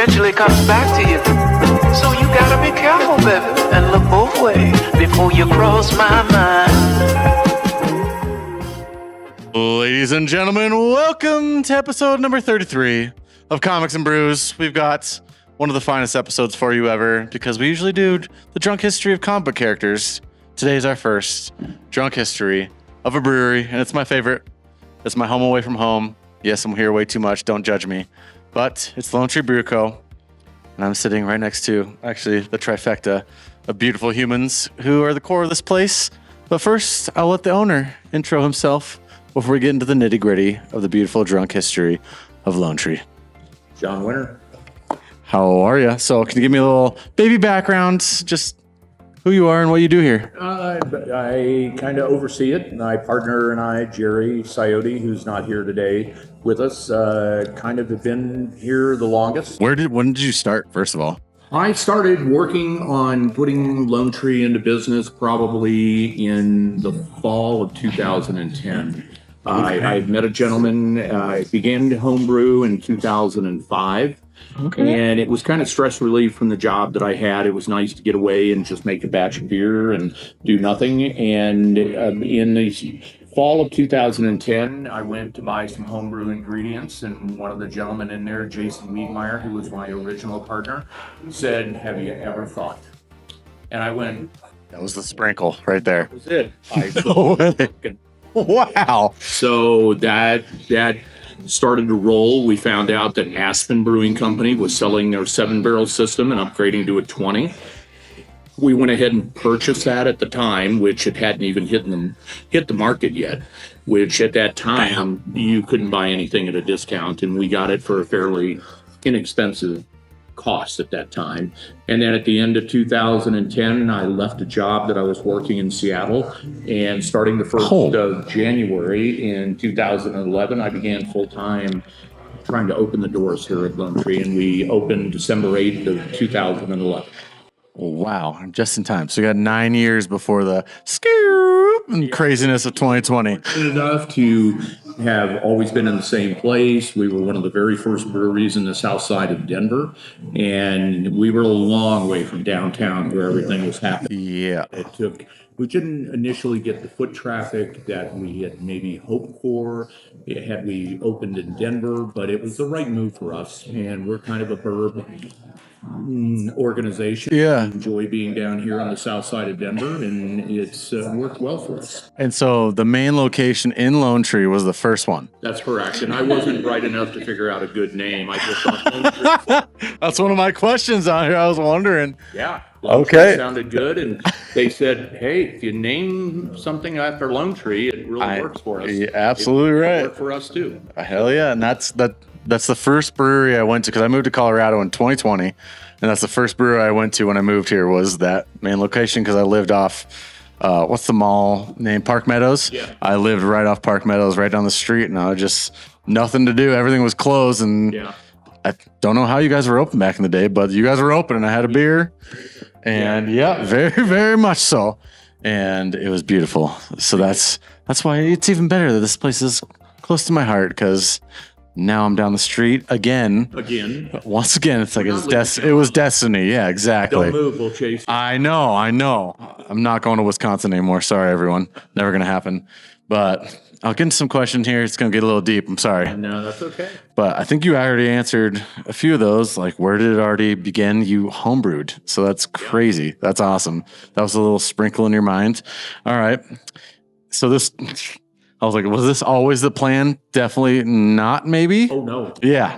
eventually comes back to you. So you gotta be careful, baby, and look both ways before you cross my mind. Ladies and gentlemen, welcome to episode number 33 of Comics and Brews. We've got one of the finest episodes for you ever because we usually do the drunk history of comic book characters. Today is our first drunk history of a brewery, and it's my favorite. It's my home away from home. Yes, I'm here way too much. Don't judge me. But it's Lone Tree Brewing Company, and I'm sitting right next to, actually, the trifecta of beautiful humans who are the core of this place. But first, I'll let the owner intro himself before we get into the nitty-gritty of the beautiful drunk history of Lone Tree. John Winter. How are you? So can you give me a little baby background, just who you are and what you do here? I kind of oversee it. My partner and I, Jerry Coyote, who's not here today with us, kind of have been here the longest. When did you start, first of all? I started working on putting Lone Tree into business probably in the fall of 2010. I met a gentleman, I began to homebrew in 2005. Okay. And it was kind of stress relief from the job that I had. It was nice to get away and just make a batch of beer and do nothing. And in the fall of 2010, I went to buy some homebrew ingredients, and one of the gentlemen in there, Jason Wiedmeyer, who was my original partner, said, "Have you ever thought?" And I went, "That was the sprinkle right there." That was it. Wow. So that started to roll. We found out that Aspen Brewing Company was selling their 7-barrel system and upgrading to a 20. We went ahead and purchased that at the time, which it hadn't even hit the market yet, which at that time you couldn't buy anything at a discount, and we got it for a fairly inexpensive cost at that time. And then at the end of 2010, I left a job that I was working in Seattle, and starting the 1st of January in 2011, I began full-time trying to open the doors here at Lone Tree, and we opened December 8th of 2011. Wow, just in time. So you got 9 years before the scare and craziness of 2020. Enough to have always been in the same place. We were one of the very first breweries in the south side of Denver, and we were a long way from downtown where everything was happening. Yeah. We didn't initially get the foot traffic that we had maybe hoped for had we opened in Denver, but it was the right move for us, and we're kind of a burb organization. Yeah. We enjoy being down here on the south side of Denver, and it's worked well for us. And so the main location in Lone Tree was the first one. That's correct. And I wasn't bright enough to figure out a good name. I just thought Lone Tree. That's one of my questions on here. I was wondering. Yeah. Lone Tree sounded good, and they said, "Hey, if you name something after Lone Tree, it really works for us." You're absolutely right. Worked for us too. Hell yeah! And that's the first brewery I went to because I moved to Colorado in 2020, and that's the first brewery I went to when I moved here was that main location because I lived off. What's the mall name? Park Meadows. Yeah. I lived right off Park Meadows, right down the street, and I was just nothing to do. Everything was closed, and I don't know how you guys were open back in the day, but you guys were open, and I had a beer. And very, very much so. And it was beautiful. So that's why it's even better that this place is close to my heart because now I'm down the street again. Once again, it's like it was destiny. Yeah, exactly. Don't move, we'll chase you. I know. I'm not going to Wisconsin anymore. Sorry, everyone. Never going to happen. But I'll get into some questions here. It's going to get a little deep. I'm sorry. No, that's okay. But I think you already answered a few of those. Like, where did it already begin? You homebrewed. So that's crazy. That's awesome. That was a little sprinkle in your mind. All right. So I was like, was this always the plan? Definitely not, maybe? Oh, no. Yeah,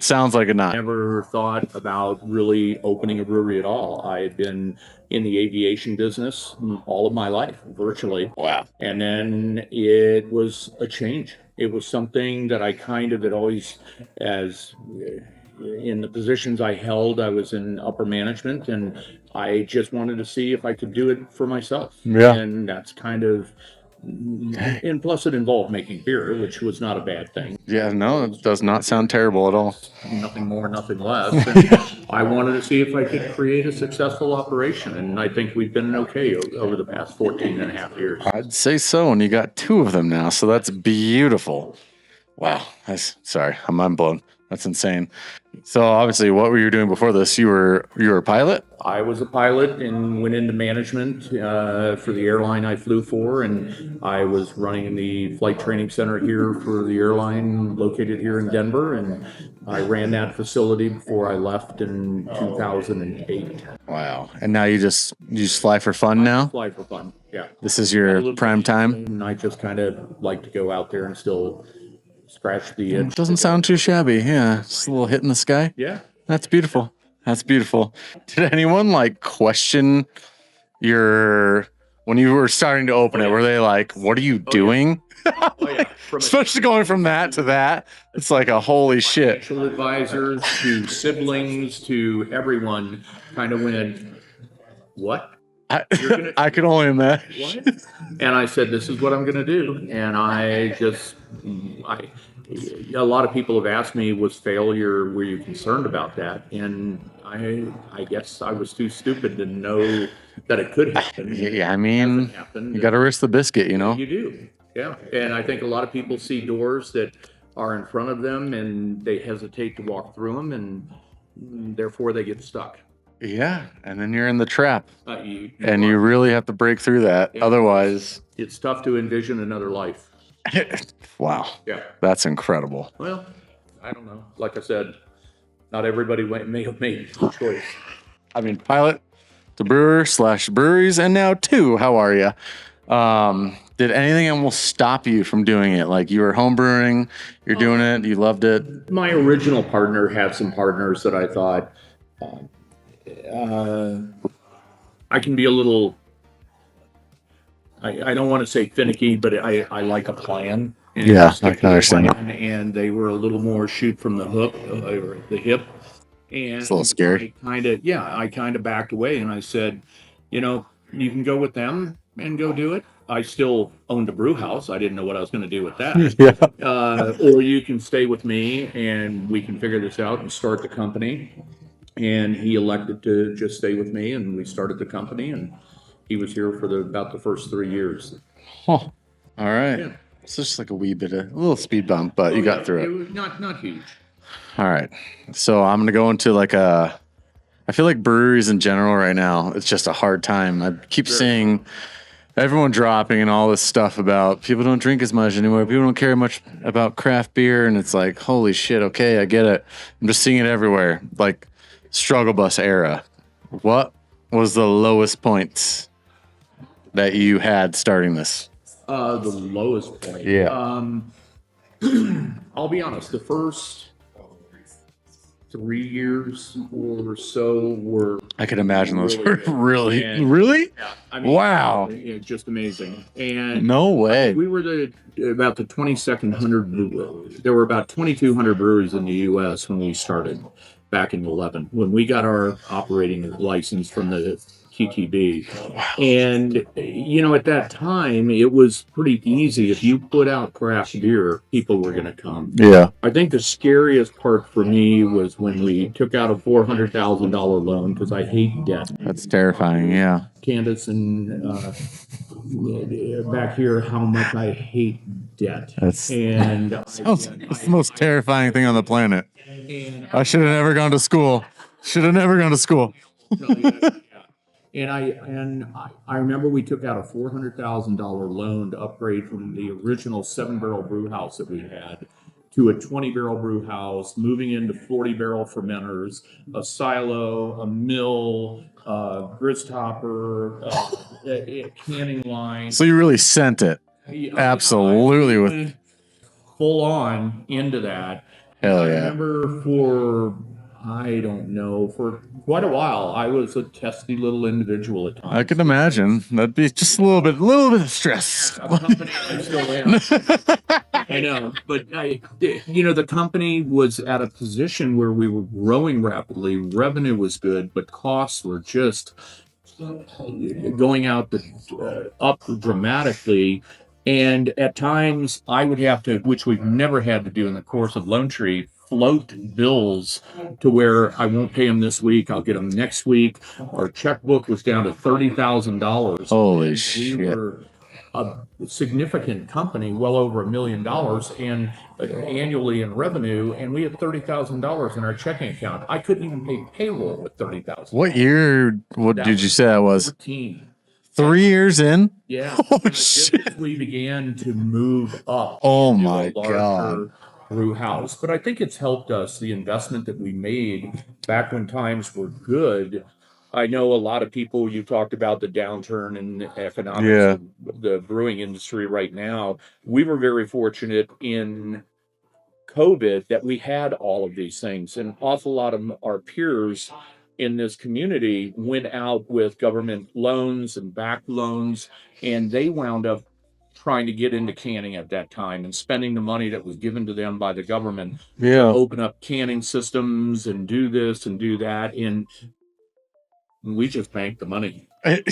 sounds like it not. Never thought about really opening a brewery at all. I had been in the aviation business all of my life, virtually. Wow. And then it was a change. It was something that I kind of had always, as in the positions I held, I was in upper management, and I just wanted to see if I could do it for myself. Yeah. And that's kind of... And plus it involved making beer, which was not a bad thing. Yeah, no, it does not sound terrible at all. Nothing more, nothing less. And I wanted to see if I could create a successful operation, and I think we've been okay over the past 14 and a half years. I'd say so, and you got 2 of them now, so that's beautiful. Wow. Sorry, I'm mind blown. That's insane. So obviously, what were you doing before this? You were a pilot? I was a pilot and went into management for the airline I flew for, and I was running the flight training center here for the airline located here in Denver, and I ran that facility before I left in 2008. Wow. And now you just fly for fun now? Fly for fun, yeah. This is your prime time? And I just kind of like to go out there and still scratch the itch. It doesn't sound too shabby. Yeah, just a little hit in the sky. Yeah. That's beautiful. That's beautiful. Did anyone like question when you were starting to open it? Were they like, "What are you doing?" Oh, yeah. Especially going from that to that, it's like a holy shit. Financial advisors to siblings to everyone kind of went, "What?" I could only imagine. What? And I said, "This is what I'm going to do." And a lot of people have asked me, "Was failure? Were you concerned about that?" And I guess I was too stupid to know that it could happen. Yeah, I mean, you got to risk the biscuit, you know. You do, yeah. And I think a lot of people see doors that are in front of them, and they hesitate to walk through them, and therefore they get stuck. Yeah, and then you're in the trap, You really have to break through that. Yeah. Otherwise, it's tough to envision another life. wow. Yeah. That's incredible. Well, I don't know. Like I said, not everybody may have made the choice. I mean, pilot to brewer / breweries, and now two. How are you? Did anything almost stop you from doing it? Like you were home brewing, you're doing it, you loved it. My original partner had some partners that I thought I can be a little. I don't want to say finicky, but I like a plan. And Yeah, stick I can to the understand plan, and they were a little more shoot from the hook or the hip. And It's a little scary. I kind of backed away, and I said, you can go with them and go do it. I still owned a brew house. I didn't know what I was going to do with that. Yeah. Or you can stay with me, and we can figure this out and start the company. And he elected to just stay with me, and we started the company, and he was here for about the first 3 years. Huh. All right. Yeah. It's just like a little speed bump, but you got through it. was not huge. All right. So I'm going to go into I feel like breweries in general right now, it's just a hard time. I keep seeing everyone dropping and all this stuff about people don't drink as much anymore. People don't care much about craft beer. And it's like, holy shit. Okay. I get it. I'm just seeing it everywhere. Like struggle bus era. What was the lowest point that you had starting this? The lowest point. Yeah. I'll be honest. The first 3 years or so were. I can imagine those really were good. really, And- really? Yeah, I mean, Wow. just amazing. And No way. we were about the 2200. There were about 2,200 breweries in the U.S. when we started back in 11. When we got our operating license from the TTB. And, at that time, it was pretty easy. If you put out craft beer, people were going to come. Yeah. I think the scariest part for me was when we took out a $400,000 loan because I hate debt. That's terrifying. Yeah. Candace and back here, how much I hate debt. That's And it's the most terrifying thing on the planet. and I should have never gone to school. Should have never gone to school. And I remember we took out a $400,000 loan to upgrade from the original 7-barrel brew house that we had to a 20-barrel brew house, moving into 40-barrel fermenters, a silo, a mill, grist hopper, a canning line. So you really sent it. Absolutely with Went full on into that. hell I yeah. remember for quite a while, I was a testy little individual at times. I can imagine. That'd be just a little bit of stress. A company I still am. I know, but the company was at a position where we were growing rapidly. Revenue was good, but costs were just going out up dramatically. And at times, I would have to, which we've never had to do in the course of Lone Tree, float bills to where I won't pay them this week. I'll get them next week. Our checkbook was down to $30,000. Holy shit. a significant company, well over $1 million and annually in revenue, and we had $30,000 in our checking account. I couldn't even pay payroll with $30,000. What year? What That did you say that was? 14. 3 years in? Yeah. Oh, Just shit. as we began to move up. Oh, into my a larger God. brew house. But I think it's helped us, the investment that we made back when times were good. I know a lot of people, you talked about the downturn in the economics Yeah. of the brewing industry right now. We were very fortunate in COVID that we had all of these things. An awful lot of our peers in this community went out with government loans and back loans, and they wound up trying to get into canning at that time and spending the money that was given to them by the government to Yeah. open up canning systems and do this and do that. And we just banked the money.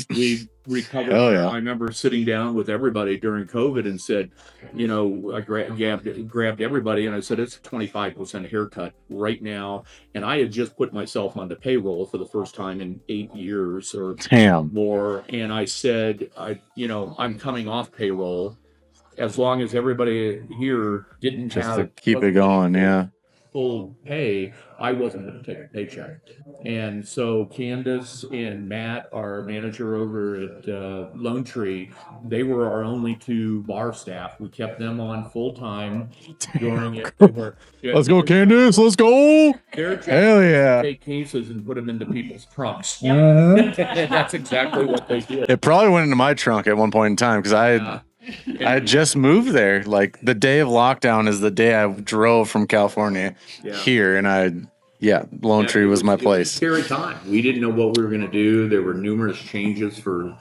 We recovered. Hell yeah. I remember sitting down with everybody during COVID and said, you know, I grabbed everybody and I said, it's a 25% haircut right now. And I had just put myself on the payroll for the first time in 8 years or Damn. more. And I said, I'm coming off payroll as long as everybody here didn't Just have to keep it going. Yeah. full pay, I wasn't going to take a paycheck. And so Candace and Matt, our manager over at Lone Tree, they were our only 2 bar staff. We kept them on full time during it. Let's go, Candace. Let's go. Their job Hell was to yeah. take cases and put them into people's trunks. And that's exactly what they did. It probably went into my trunk at one point in time because I had just moved there. Like the day of lockdown is the day I drove from California here, and Lone Tree was my It was a place. scary time. We didn't know what we were going to do. There were numerous changes for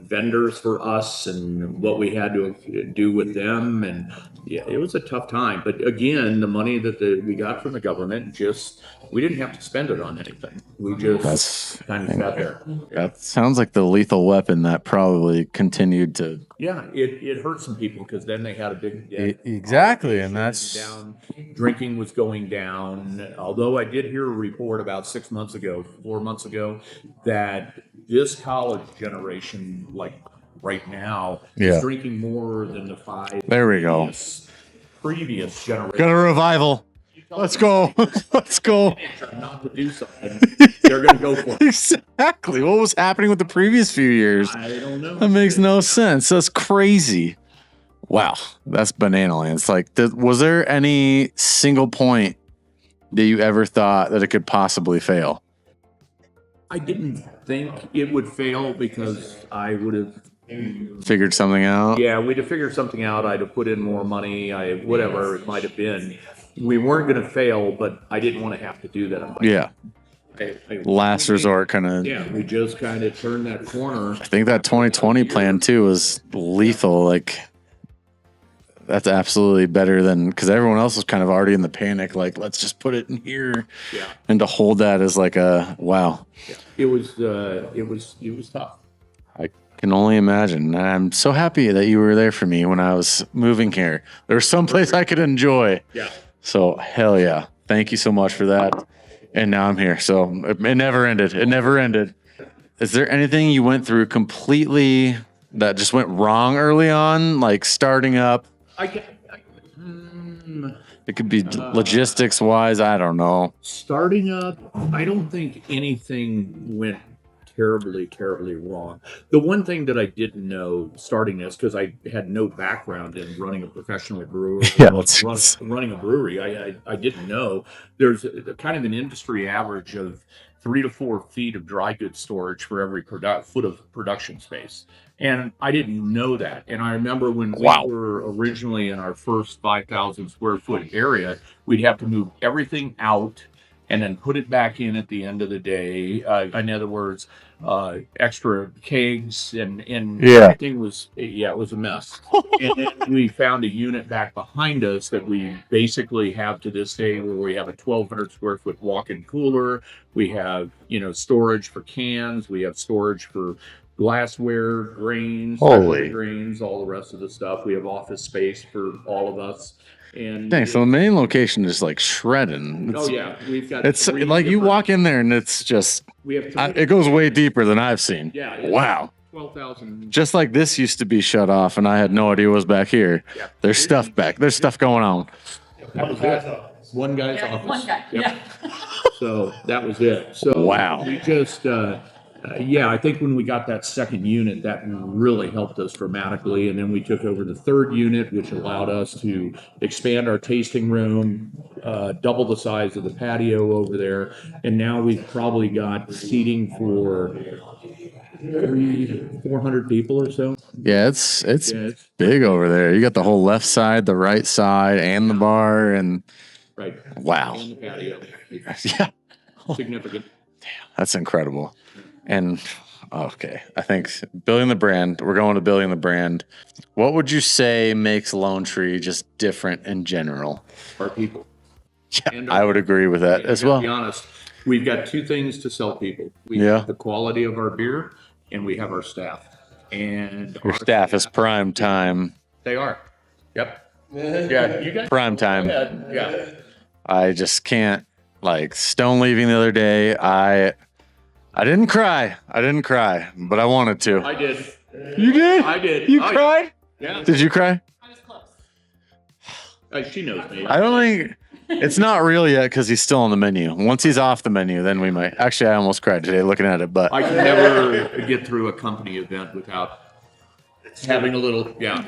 vendors for us and what we had to do with them. And yeah, it was a tough time. But again, the money that we got from the government, we didn't have to spend it on anything. We just kind of sat there. That sounds like the lethal weapon that probably continued to. Yeah, it hurt some people because then they had a big debt. Exactly, and that's Down. Drinking was going down. Although I did hear a report about 4 months ago, that this college generation, like right now, is drinking more than the 5. There we go. Previous generation. Got a revival. Let's go. Let's go. Not to do something, they're going to go for it. Exactly. What was happening with the previous few years? I don't know. That makes no sense. That's crazy. Wow. That's banana land. It's like, was there any single point that you ever thought that it could possibly fail? I didn't think it would fail because I would have figured something out. Yeah, we'd have figured something out. I'd have put in more money. Whatever it might have been. We weren't going to fail, but I didn't want to have to do that. Yeah. Last resort kind of. Yeah, we just kind of turned that corner. I think that 2020 plan too was lethal. Like, that's absolutely better than, because everyone else was kind of already in the panic. Like, let's just put it in here. Yeah. And to hold that as like a wow. Yeah. It was tough. I can only imagine. And I'm so happy that you were there for me when I was moving here. There was someplace I could enjoy. Yeah. So hell yeah. Thank you so much for that. And now I'm here. So it never ended. It never ended. Is there anything you went through completely that just went wrong early on? Like starting up? It could be logistics wise. I don't know. Starting up, I don't think anything went terribly wrong. The one thing that I didn't know starting this, because I had no background in running a professional brewery, running a brewery, I didn't know there's kind of an industry average of 3 to 4 feet of dry goods storage for every foot of production space. And I didn't know that. And I remember when we were originally in our first 5,000 square foot area, we'd have to move everything out and then put it back in at the end of the day. In other words, extra kegs and everything was, it was a mess. And then we found a unit back behind us that we basically have to this day, where we have a 1,200 square foot walk-in cooler. We have, storage for cans. We have storage for glassware, grains, grains, all the rest of the stuff. We have office space for all of us. And dang, so the main location is like shredding. We've got. It's like you walk in there and it's just. We have. It goes way deeper than I've seen. Yeah. Wow. 12,000. Just like this used to be shut off, and I had no idea what was back here. Yeah. There's stuff going on. That was it. One guy's office. One guy. Yep. Yeah. So that was it. So Wow. we just, I think when we got that second unit, that really helped us dramatically. And then we took over the third unit, which allowed us to expand our tasting room, double the size of the patio over there. And now we've probably got seating for 400 people or so. Yeah, it's Yeah, it's big over there. You got the whole left side, the right side, and the bar, and right. wow. And the patio. Yeah, Significant. that's incredible. And okay, I think building the brand, we're going to building the brand. What would you say makes Lone Tree just different in general? Our people. Yeah, I would agree with that as To well. be honest, we've got two things to sell people. We Yeah. have the quality of our beer, and we have our staff. And Your our staff is prime time. They are. Yep. Yeah. You guys. Prime time. Yeah. I just can't, like, Stone leaving the other day. I didn't cry. But I wanted to. I did. You did? I did. You Oh, cried? Yeah. Did you cry? I was close. She knows me. I don't think it's not real yet because he's still on the menu. Once he's off the menu, then we might. Actually, I almost cried today looking at it, but I can never get through a company event without having a little. Yeah.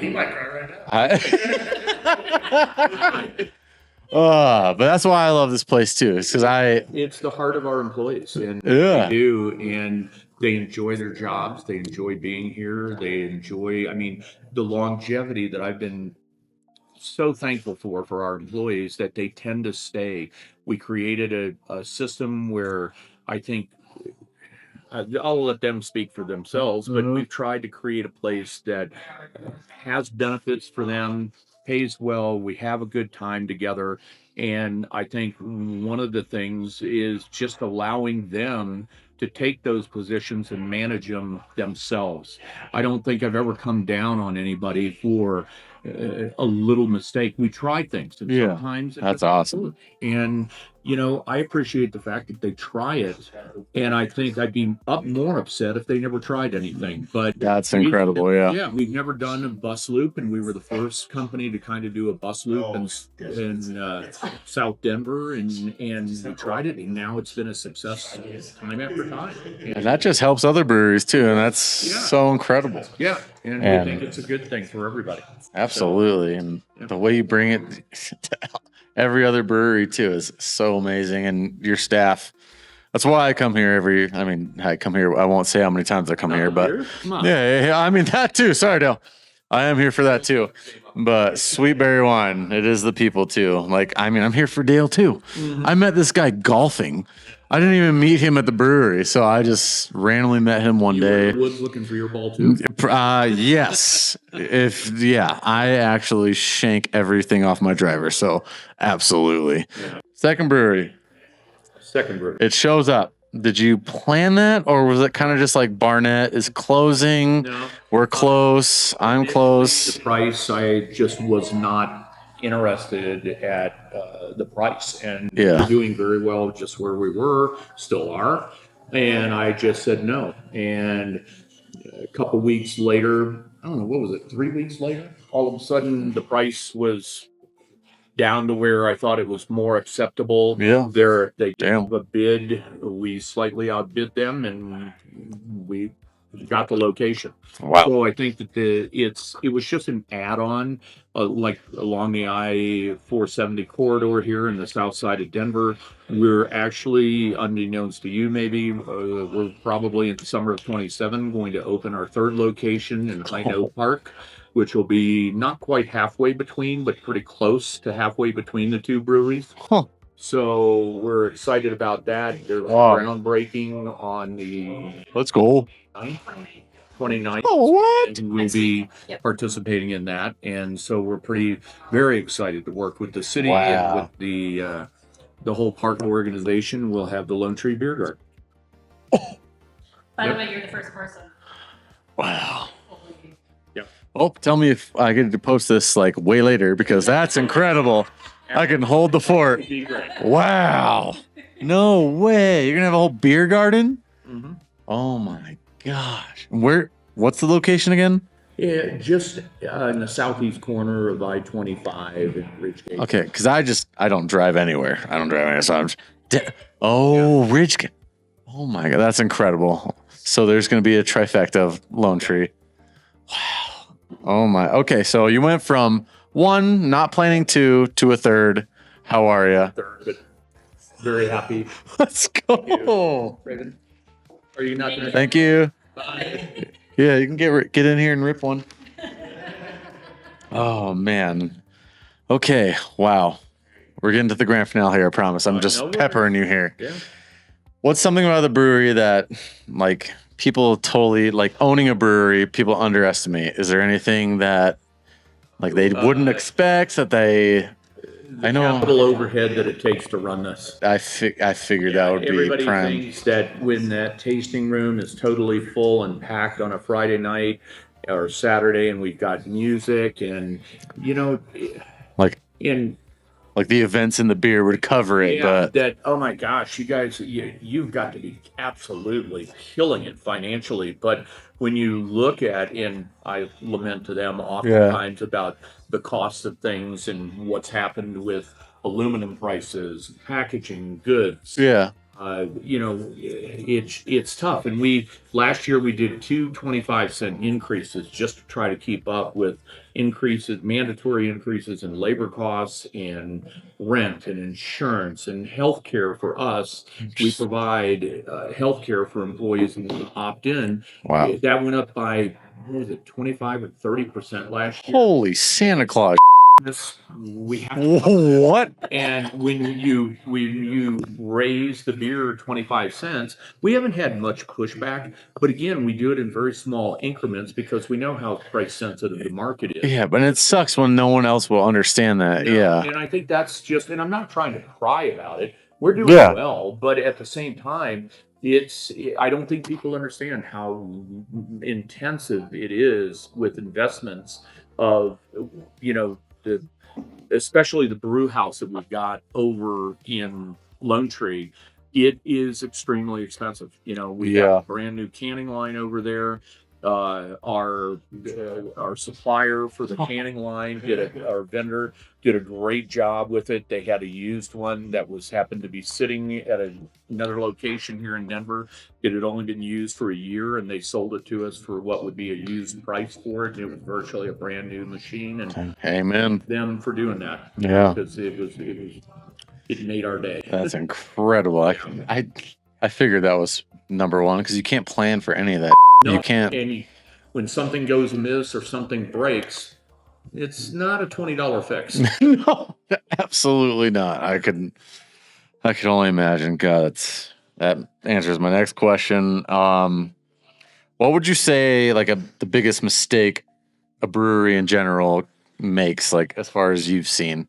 but that's why I love this place too. It's because It's the heart of our employees, and Yeah. they do, and they enjoy their jobs. They enjoy being here. They enjoy, the longevity that I've been so thankful for our employees, that they tend to stay. We created a system where I think I'll let them speak for themselves, but we've tried to create a place that has benefits for them, pays well, we have a good time together. And I think one of the things is just allowing them to take those positions and manage them themselves. I don't think I've ever come down on anybody for a little mistake. We try things, and Yeah, sometimes it that's doesn't awesome. work. And I appreciate the fact that they try it, and I think I'd be more upset if they never tried anything. But that's incredible. Yeah. yeah, we've never done a bus loop, and we were the first company to kind of do a bus loop in South Denver, and we tried it, and now it's been a success time after time. And that just helps other breweries too, and that's so incredible. Yeah, and And- we think it's a good thing for everybody. Absolutely. And the way you bring it to every other brewery too is so amazing. And your staff, that's why I come here I come here. I won't say how many times I come here, but Come on. yeah, that too. Sorry, Dale. I am here for that too. But sweet berry wine, it is the people too. Like, I'm here for Dale too. I met this guy golfing. I didn't even meet him at the brewery, so I just randomly met him one You were day. in the woods looking for your ball too. Yes. I actually shank everything off my driver, so absolutely. Second brewery, Second brewery. it shows up. Did you plan that, or was it kind of just like Barnett is closing? No. We're close. I'm close. The price, I just was not interested at the price, and Yeah. we're doing very well just where we were, still are, and I just said no. And a couple weeks later, I don't know, what was it, 3 weeks later, all of a sudden the price was down to where I thought it was more acceptable. Yeah. They Damn. gave a bid, we slightly outbid them, and we got the location. Wow. So I think that it was just an add-on, like along the I-470 corridor here in the south side of Denver. We're actually, unbeknownst to you, maybe we're probably in the summer of 27 going to open our third location in High Note Park, which will be not quite halfway between, but pretty close to halfway between the two breweries. Huh. So we're excited about that. There's Wow. groundbreaking on the Let's go. 29th. Oh, what? And we'll be Yep. participating in that, and so we're very excited to work with the city Wow. and with the whole park organization. We'll have the Lone Tree Beer Garden. By Yep. the way, you're the first person. Wow. Yep. Oh, tell me if I get to post this like way later because that's incredible. I can hold the fort. Be great. Wow. No way. You're going to have a whole beer garden? Mhm. Oh my gosh. Where What's the location again? Yeah, just in the southeast corner of I-25 in Ridgegate. Okay, because I don't drive anywhere. I don't drive anywhere. So Ridge. Oh my God, that's incredible. So there's going to be a trifecta of Lone Tree. Wow. Oh my. Okay, so you went from one, not planning two, to a third. How are you? Third, but very happy. Let's go. Raven, are you not going to? Thank you. Bye. Yeah, you can get in here and rip one. Oh man. Okay. Wow. We're getting to the grand finale here. I promise. I'm just peppering you here. Yeah. What's something about the brewery that, like, people totally, like, owning a brewery, people underestimate? Is there anything that, like, they wouldn't expect that they? I know. Capital overhead that it takes to run this. I figured that would be Everybody prime. thinks that when that tasting room is totally full and packed on a Friday night or Saturday, and we've got music and Like in the events in the beer would cover it, but that, oh my gosh, you guys, you've got to be absolutely killing it financially. But when you look at, and I lament to them oftentimes about the cost of things and what's happened with aluminum prices, packaging, goods. yeah. It's tough. And last year we did two 25-cent increases just to try to keep up with mandatory increases in labor costs and rent and insurance and healthcare for us. We provide healthcare for employees who opt in. Wow. That went up by, what was it, 25 or 30% last year. Holy Santa Claus. We have to What? and when you raise the beer 25 cents, we haven't had much pushback. But again, we do it in very small increments because we know how price sensitive the market is. Yeah, but it sucks when no one else will understand that. Yeah. And I think that's just, and I'm not trying to cry about it. We're doing well, but at the same time, I don't think people understand how intensive it is with investments of, especially the brew house that we've got over in Lone Tree. It is extremely expensive. We've got a brand new canning line over there. Our supplier for the canning line our vendor did a great job with it. They had a used one that happened to be sitting at another location here in Denver. It had only been used for a year, and they sold it to us for what would be a used price for it. It was virtually a brand new machine, and amen them for doing that. Yeah, because it made our day. That's incredible. I figured that was number one because you can't plan for any of that. No, you can't. And when something goes amiss or something breaks, it's not a $20 fix. No, absolutely not. I could only imagine. God, that answers my next question. What would you say the biggest mistake a brewery in general makes, like as far as you've seen?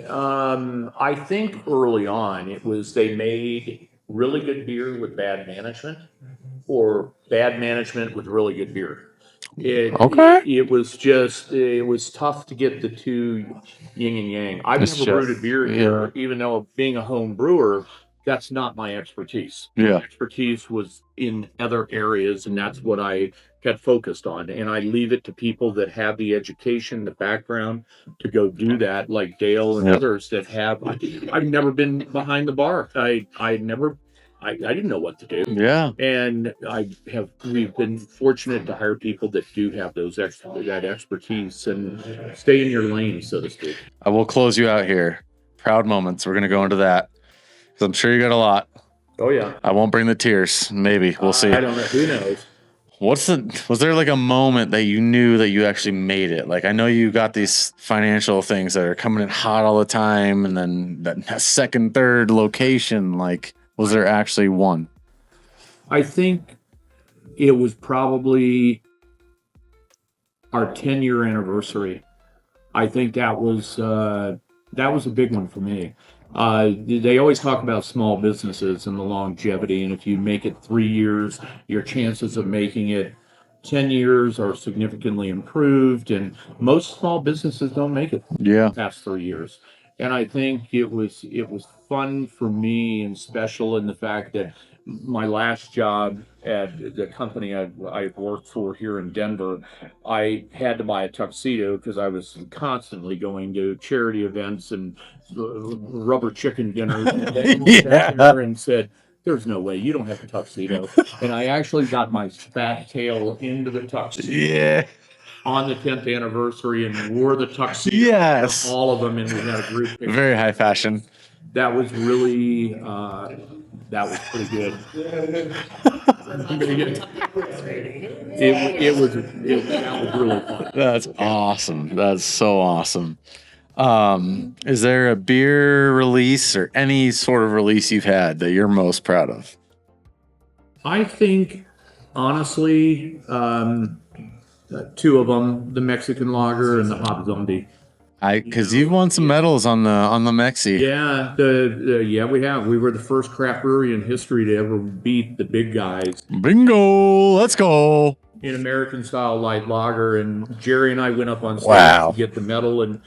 I think early on they made really good beer with bad management, or bad management with really good beer. It was tough to get the two yin and yang. I've never brewed a beer here, even though being a home brewer, that's not my expertise. Yeah. My expertise was in other areas, and that's what I had focused on. And I leave it to people that have the education, the background to go do that, like Dale and others that have. I've never been behind the bar. I didn't know what to do. Yeah. And we've been fortunate to hire people that do have that expertise and stay in your lane, so to speak. I will close you out here. Proud moments. We're going to go into that because I'm sure you got a lot. Oh, yeah. I won't bring the tears. Maybe. We'll see. I don't know. Who knows? Was there like a moment that you knew that you actually made it? Like, I know you got these financial things that are coming in hot all the time, and then that second, third location, like, was there actually one? I think it was probably our 10-year anniversary. I think that was a big one for me. They always talk about small businesses and the longevity, and if you make it 3 years, your chances of making it 10 years are significantly improved, and most small businesses don't make it past 3 years. And I think it was fun for me and special in the fact that my last job at the company I worked for here in Denver, I had to buy a tuxedo because I was constantly going to charity events and rubber chicken dinners. And they sat there and said, "There's no way you don't have a tuxedo." And I actually got my fat tail into the tuxedo Yeah. on the 10th anniversary and wore the tuxedo. Yes. For all of them, and we had a group picture. Very high fashion. That was really, that was pretty good. That was really fun. That's awesome. That's so awesome. Is there a beer release or any sort of release you've had that you're most proud of? I think, honestly, two of them, the Mexican lager and the hop zombie. Because you've won some medals on the Mexi. Yeah, yeah, we have. We were the first craft brewery in history to ever beat the big guys Bingo! Let's go. in American style light lager. And Jerry and I went up on stage Wow. to get the medal, and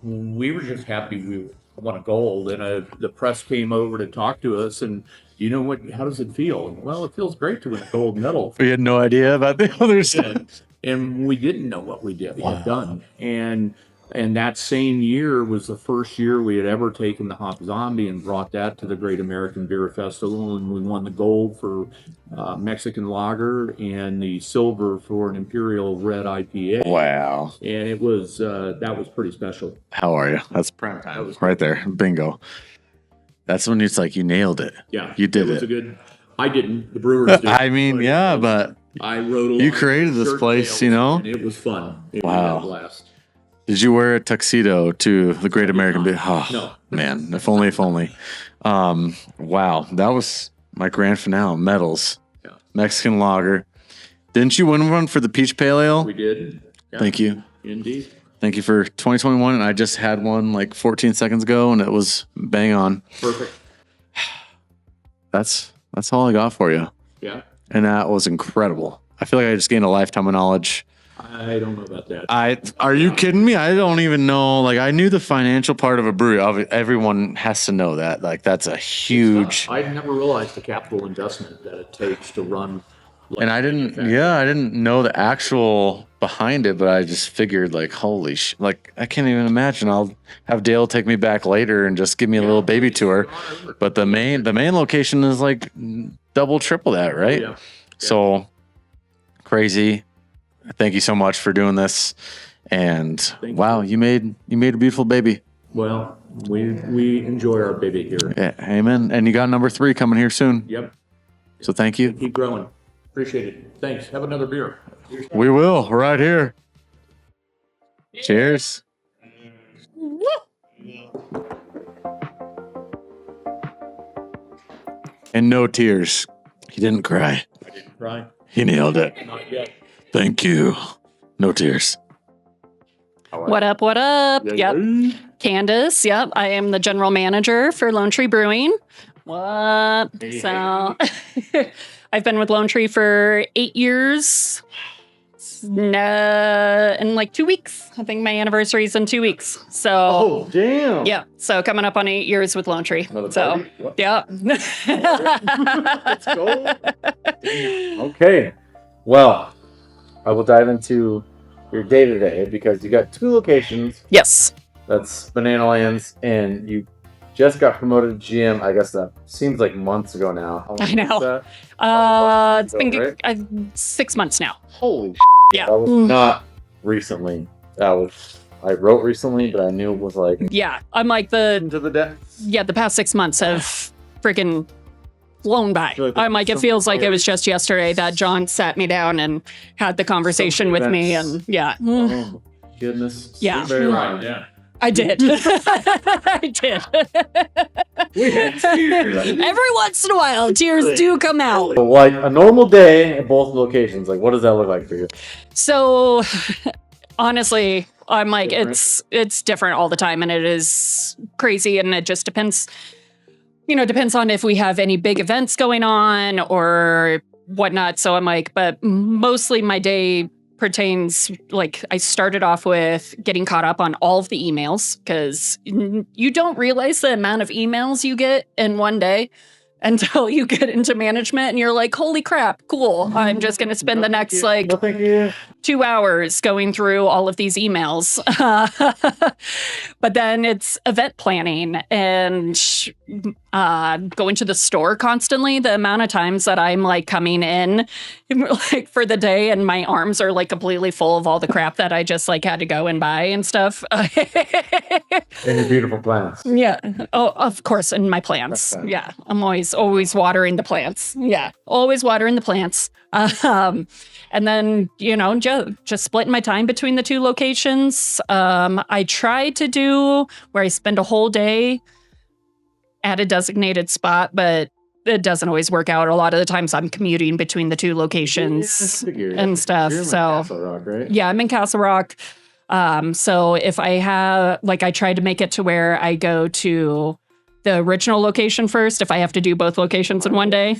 we were just happy we won a gold. And the press came over to talk to us, and you know what? How does it feel? Well, it feels great to win a gold medal. We had no idea about the other stuff. And we didn't know what we had done. And that same year was the first year we had ever taken the Hop Zombie and brought that to the Great American Beer Festival, and we won the gold for Mexican lager and the silver for an Imperial Red IPA. Wow. And it was that was pretty special. How are you? That's prime time right there. Bingo. That's when it's like you nailed it. Yeah, You did it. Was it. a good. I didn't. The Brewers did. I mean, yeah, but I wrote. you created this place, you know? And it was fun. It Wow. was a blast. Did you wear a tuxedo to the Great American Beer? Oh, No. Man, if only, if only. Wow, that was my grand finale. Medals, Yeah. Mexican lager. Didn't you win one for the peach pale ale? We did. Yeah, Thank you. Indeed. Thank you for 2021. And I just had one like 14 seconds ago, and it was bang on. Perfect. That's all I got for you, Yeah. and that was incredible. I feel like I just gained a lifetime of knowledge. I don't know about that. Are you kidding me? I don't even know. Like, I knew the financial part of a brewery. Everyone has to know that. Like, that's a huge. I never realized the capital investment that it takes to run. And I didn't know the actual behind it, but I just figured, like, holy like, I can't even imagine. I'll have Dale take me back later and just give me a little baby tour. But the main location is like double, triple that, right? Yeah. So crazy. Thank you so much for doing this. And wow, you made a beautiful baby. Well, we enjoy our baby here. Yeah, amen. And you got number 3 coming here soon. Yep. So thank you. Keep growing. Appreciate it. Thanks. Have another beer. We will, right here. Cheers. And no tears. He didn't cry. I didn't cry. He nailed it. Not yet. Thank you. No tears. What up? What up? Yep. Candace. Yep. I am the general manager for Lone Tree Brewing. What? So I've been with Lone Tree for 8 years. In like 2 weeks. I think my anniversary is in 2 weeks. So Oh, damn. yeah. So coming up on 8 years with Lone Tree. Another So party? What? yeah. Let's go. Okay. Well, I will dive into your day to day because you got 2 locations. Yes. That's Banana Lands, and you just got promoted to GM. I guess that seems like months ago now. How long I know. was that? It's been Right? 6 months now. Holy Yeah. That was not recently. I wrote recently, but I knew it was like Yeah. I'm like the into the depths. the past 6 months have freaking flown by. feel like I'm like, it some- feels like it was just yesterday that John sat me down and had the conversation with me. events. And yeah, Oh, goodness. Yeah. Very Right. right. Yeah. I did. I did. We had tears. Every once in a while, tears do come out. So, like a normal day at both locations, like what does that look like for you? So honestly, I'm like, Different? it's different all the time, and it is crazy, and it just depends. Depends on if we have any big events going on or whatnot. So I'm like, but mostly my day pertains, like, I started off with getting caught up on all of the emails because you don't realize the amount of emails you get in one day until you get into management and you're like, holy crap, cool. I'm just going to spend the next like 2 hours going through all of these emails. But then it's event planning and going to the store constantly. The amount of times that I'm like coming in like for the day and my arms are like completely full of all the crap that I just like had to go and buy and stuff. And your beautiful plants. Yeah. Oh, of course. And my plants. Yeah. I'm always watering the plants. Yeah. Always watering the plants. And then, just splitting my time between the two locations. I try to do where I spend a whole day at a designated spot, but it doesn't always work out. A lot of the times I'm commuting between the two locations and stuff. You're in Castle Rock, right? Yeah, I'm in Castle Rock. So if I have, I try to make it to where I go to the original location first. If I have to do both locations in one day,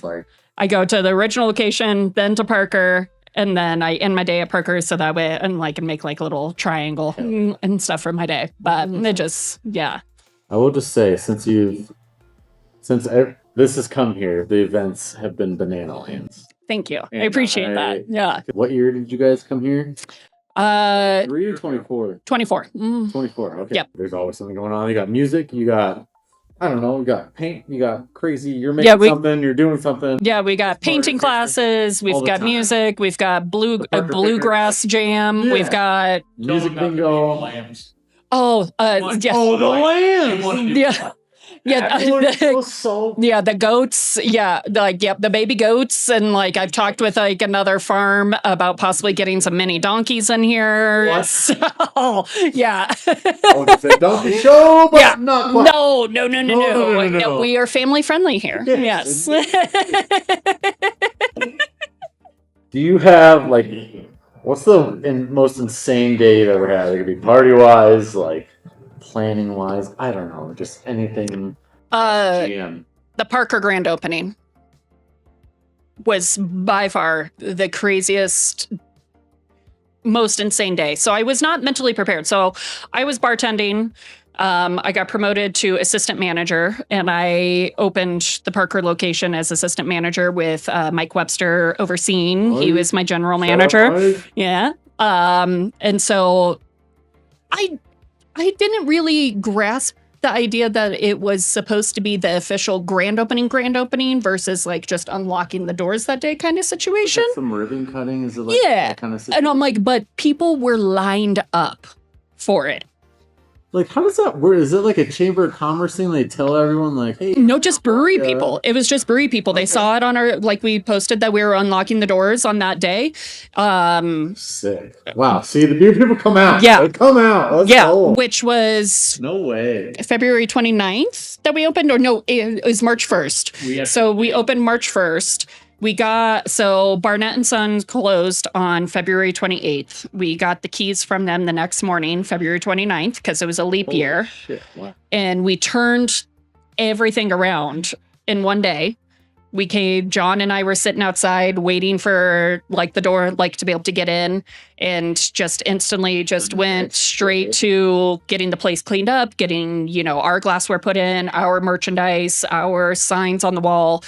I go to the original location, then to Parker, and then I end my day at Parker so that way and can make a little triangle and stuff for my day. But it just, yeah. I will just say, since this has come here, the events have been banana lands. Thank you. And I appreciate that. Yeah. What year did you guys come here? 3 or 24? 24. 24. Okay. Yep. There's always something going on. You got music. You got, I don't know, you got paint. You got crazy. You're making something. You're doing something. Yeah, we got painting classes. We've got music. We've got bluegrass jam. Yeah. We've got music bingo. yeah. Oh, the lambs. Yeah. Yeah, the goats. Yeah, the baby goats, and I've talked with another farm about possibly getting some mini donkeys in here. What? So, yeah. It's a donkey show, but not quite. No. We are family friendly here. Yes. Do you have what's the most insane day you've ever had? It could be party wise, planning wise, I don't know, just anything. The Parker grand opening was by far the craziest, most insane day. So I was not mentally prepared. So I was bartending. I got promoted to assistant manager, and I opened the Parker location as assistant manager with Mike Webster overseeing. He was my general manager. Yeah. And so I didn't really grasp the idea that it was supposed to be the official grand opening versus just unlocking the doors that day kind of situation. Some ribbon cutting? Is it that kind of situation? And I'm but people were lined up for it. How does that work? Is it a Chamber of Commerce thing? They tell everyone hey. No, just brewery people. It was just brewery people. They saw it on our, we posted that we were unlocking the doors on that day. Sick. Wow. See, the beer people come out. Yeah. They come out. Let's go. Which was no way. February 29th that we opened, or no, it was March 1st. So we opened March 1st. Barnett and Sons closed on February 28th. We got the keys from them the next morning, February 29th, because it was a leap year. Shit. Wow. And we turned everything around in one day. John and I were sitting outside waiting for the door, to be able to get in, and just instantly went straight to getting the place cleaned up, getting, our glassware put in, our merchandise, our signs on the wall,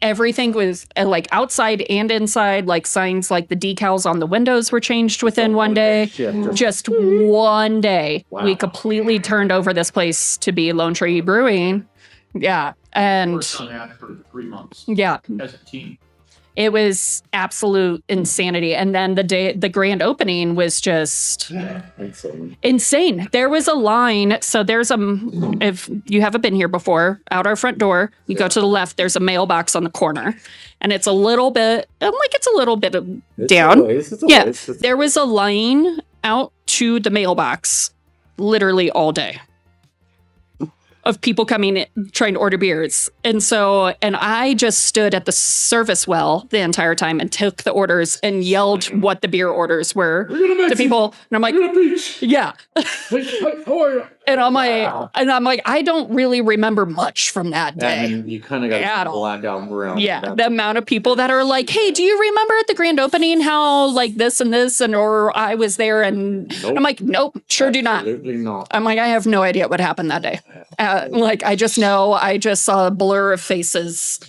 everything was outside and inside, signs, the decals on the windows were changed within one day. Just one day. Wow. We completely turned over this place to be Lone Tree Brewing. Yeah. And worked on that for 3 months. Yeah. As a team. It was absolute insanity. And then the grand opening was just insane. There was a line. So if you haven't been here before, out our front door, you go to the left, there's a mailbox on the corner. And it's a little bit, down. There was a line out to the mailbox literally all day of people coming in, trying to order beers. And I just stood at the service well the entire time and took the orders and yelled what the beer orders were to people. And I'm like, yeah. How are you? And I'm like, I don't really remember much from that day. You kind of got black out around. Yeah, the amount of people that are like, hey, do you remember at the grand opening how this and this, or I was there, and I'm like, nope, sure do not. Absolutely not. I'm like, I have no idea what happened that day. Yeah, like I just know I just saw a blur of faces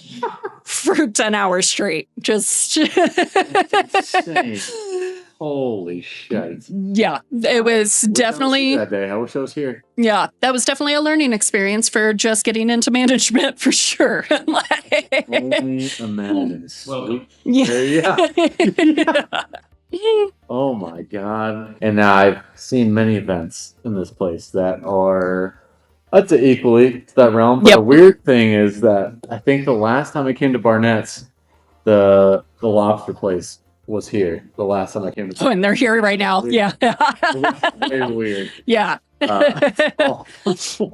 for 10 hours straight. Just Insane. Holy shit. yeah, it was definitely that day. I wish I was here. yeah, that was definitely a learning experience for just getting into management for sure. Only imagine. Sweet. Yeah. Oh my god. And I've seen many events in this place that are, I'd say, equally to that realm. But Yep. the weird thing is that I think the last time I came to Barnett's, the lobster place was here. The last time I came to Oh, and they're here right now. Yeah. Way weird. Yeah. Oh, so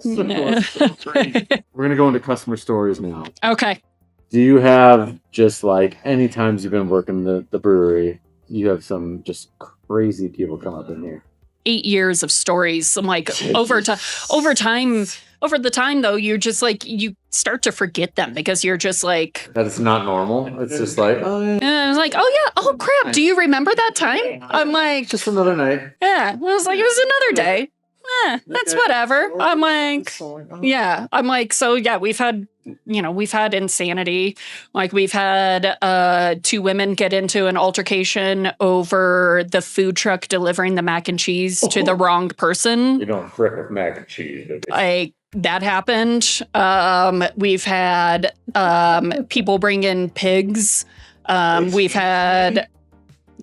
crazy. We're gonna go into customer stories now. Okay. Do you have just like any times you've been working the brewery, you have some just crazy people come up in here? 8 years of stories. I'm like over the time though, you're just like you start to forget them because you're just like That it's not normal. It's just like, oh yeah, and I was like, oh yeah, oh crap, do you remember that time? I'm like, just another night. yeah. I was like, it was another day. That's Okay. whatever. I'm like, So, yeah. I'm like, so yeah, we've had insanity. Like we've had 2 women get into an altercation over the food truck delivering the mac and cheese to the wrong person. You don't frick with mac and cheese. do you? Like that happened. We've had people bring in pigs. We've had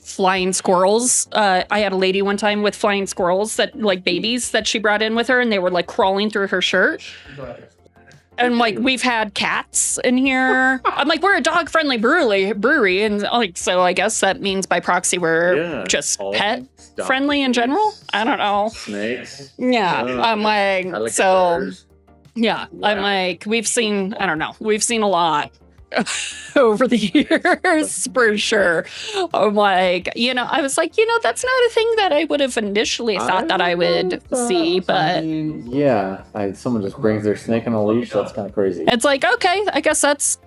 flying squirrels. I had a lady one time with flying squirrels that like babies that she brought in with her, and they were like crawling through her shirt. And like we've had cats in here. I'm like, we're a dog-friendly brewery, and like so I guess that means by proxy we're just all pet stuff. friendly in general. I don't know. Snakes. Yeah, I'm like, Alligators. yeah, I'm like, we've seen a lot over the years for sure. I'm like, I was like, that's not a thing that I would have initially thought that I would see, but Yeah, someone just brings their snake on a leash. That's kind of crazy. it's like, okay, I guess that's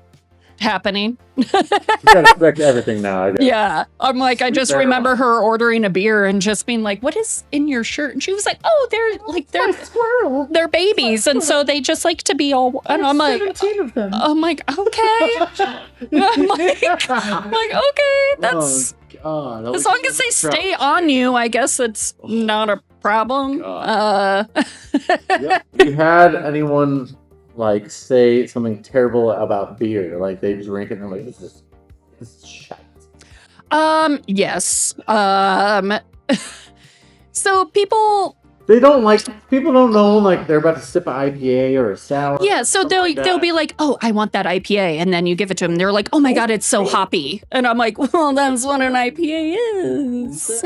happening. You gotta expect everything now. I guess. Yeah. I'm like, I just remember her ordering a beer and just being like, what is in your shirt? And she was like, oh, they're babies. And so they just like to be all, and I'm like, 17 of them. I'm like, okay. I'm like, okay, that's, God, as long as they stay on you, I guess it's not a problem. Yep. You had anyone like say something terrible about beer? Like they drink it and they're like, this is shit. Yes. So people don't know like they're about to sip an IPA or a sour. yeah, so they'll be like, "Oh, I want that IPA," and then you give it to them. They're like, "Oh my god, it's so hoppy," and I'm like, "Well, that's what an IPA is."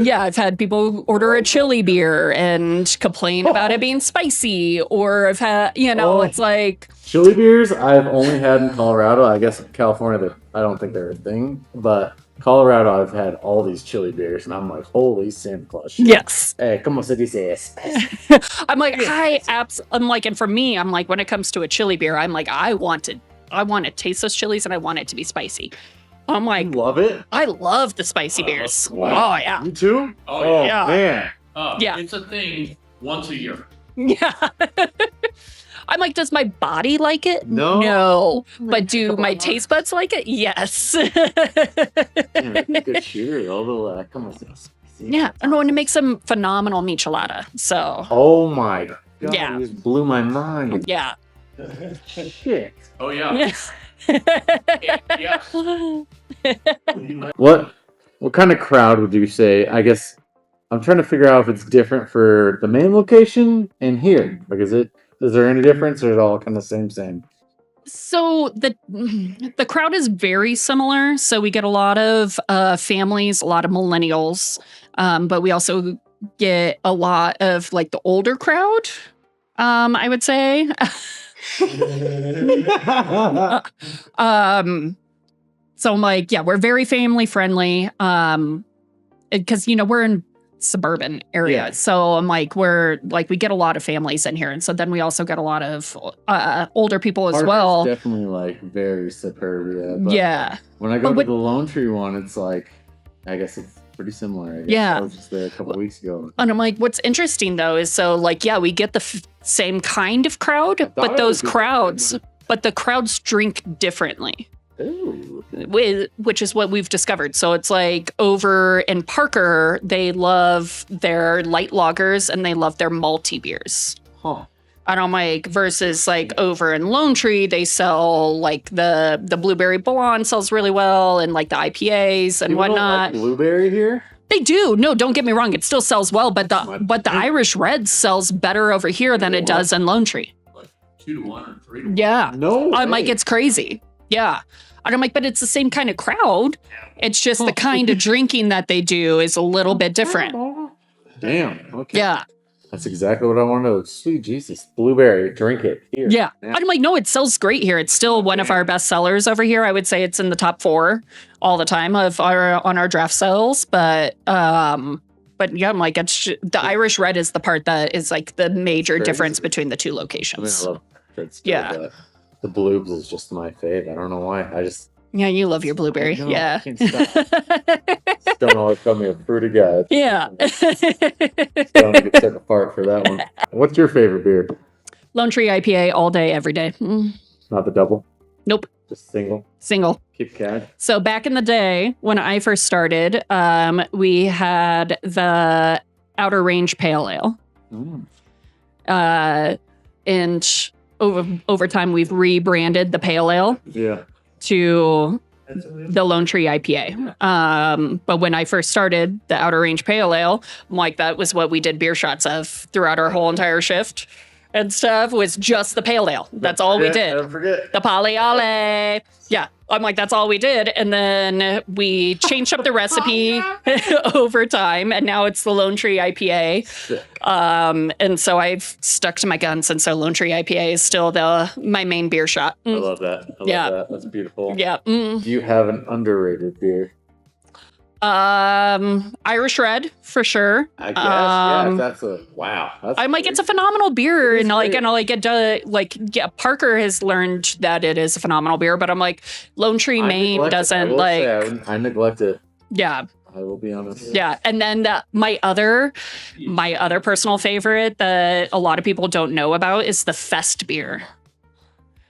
Yeah, I've had people order a chili beer and complain about it being spicy, or I've had, it's like Chili beers I've only had in Colorado. I guess California, I don't think they're a thing, but Colorado, I've had all these chili beers, and I'm like, holy Santa Claus. yes. Hey, como se dice? I'm like, I'm like, and for me, I'm like, when it comes to a chili beer, I'm like, I want to taste those chilies, and I want it to be spicy. I'm like, Love it. I love the spicy beers. Wow. Oh yeah. You too? Oh, yeah. Man. Yeah. It's a thing once a year. Yeah. I'm like, does my body like it? No. No. But do my taste buds like it? Yes. Good cheer. Although, come on. Yeah. No, and it makes some phenomenal michelada. So, Oh my God. Yeah. You just blew my mind. yeah. Shit. Oh yeah. Yeah. What kind of crowd would you say? I guess I'm trying to figure out if it's different for the main location and here. Like, is there any difference, or is it all kind of same? So the crowd is very similar. So we get a lot of families, a lot of millennials, but we also get a lot of like the older crowd. I would say. So I'm like, yeah, we're very family friendly. Because we're in suburban area. Yeah. So I'm like, we get a lot of families in here. And so then we also get a lot of older people as Parker's well. Definitely like very suburbia. But Yeah. When I go But to the Lone Tree one, it's like, I guess it's pretty similar. I guess. Yeah. I was just there a couple weeks ago. And I'm like, what's interesting though is so like, yeah, we get the same kind of crowd, but the crowds drink differently. Ooh. Which is what we've discovered. So it's like over in Parker, they love their light lagers and they love their malty beers. Huh. And I'm like, versus like over in Lone Tree, they sell like the blueberry blonde sells really well and like the IPAs and People don't whatnot. like blueberry here? They do. No, don't get me wrong. It still sells well, but the Irish Red sells better over here than it does in Lone Tree. Like 2 to 1 or 3 to 1. Yeah. No. I'm like, way. it's crazy. Yeah. And I'm like, but it's the same kind of crowd. It's just the kind of drinking that they do is a little bit different. Damn. Okay. Yeah. That's exactly what I want to know. Sweet Jesus. Blueberry. Drink it. Here. Yeah. I'm like, no, it sells great here. It's still one of our best sellers over here. I would say it's in the top 4 all the time on our draft sales. But yeah, I'm like, the Irish Red is the part that is like the major Crazy. difference between the 2 I mean, locations. I love it. Yeah. But the Bloobs is just my fave. I don't know why. I just Yeah, you love your blueberry. No, Yeah. I can't stop. Don't always call me a fruity guy. Yeah. Don't get set apart for that one. What's your favorite beer? Lone Tree IPA all day, every day. Not the double? Nope. Just single? Single. Keep cat? So back in the day when I first started, we had the Outer Range Pale Ale. And over time, we've rebranded the Pale Ale Yeah. to the Lone Tree IPA. But when I first started the Outer Range Pale Ale, I'm like, that was what we did beer shots of throughout our whole entire shift and stuff, was just the Pale Ale. That's all we did. Don't forget. The Polyale. Yeah. I'm like, that's all we did. And then we changed up the recipe over time. And now it's the Lone Tree IPA. Sick. And so I've stuck to my guns. And so Lone Tree IPA is still my main beer shot. I love that. I love Yeah. that. That's beautiful. Yeah. Do you have an underrated beer? Irish Red for sure. I guess. Yeah. That's I'm like, it's a phenomenal beer, It is and like, great. and like, yeah, Parker has learned that it is a phenomenal beer, but I'm like, Lone Tree Maine doesn't like, I neglect it. yeah, I will be honest. yeah. And then my other personal favorite that a lot of people don't know about is the Fest beer.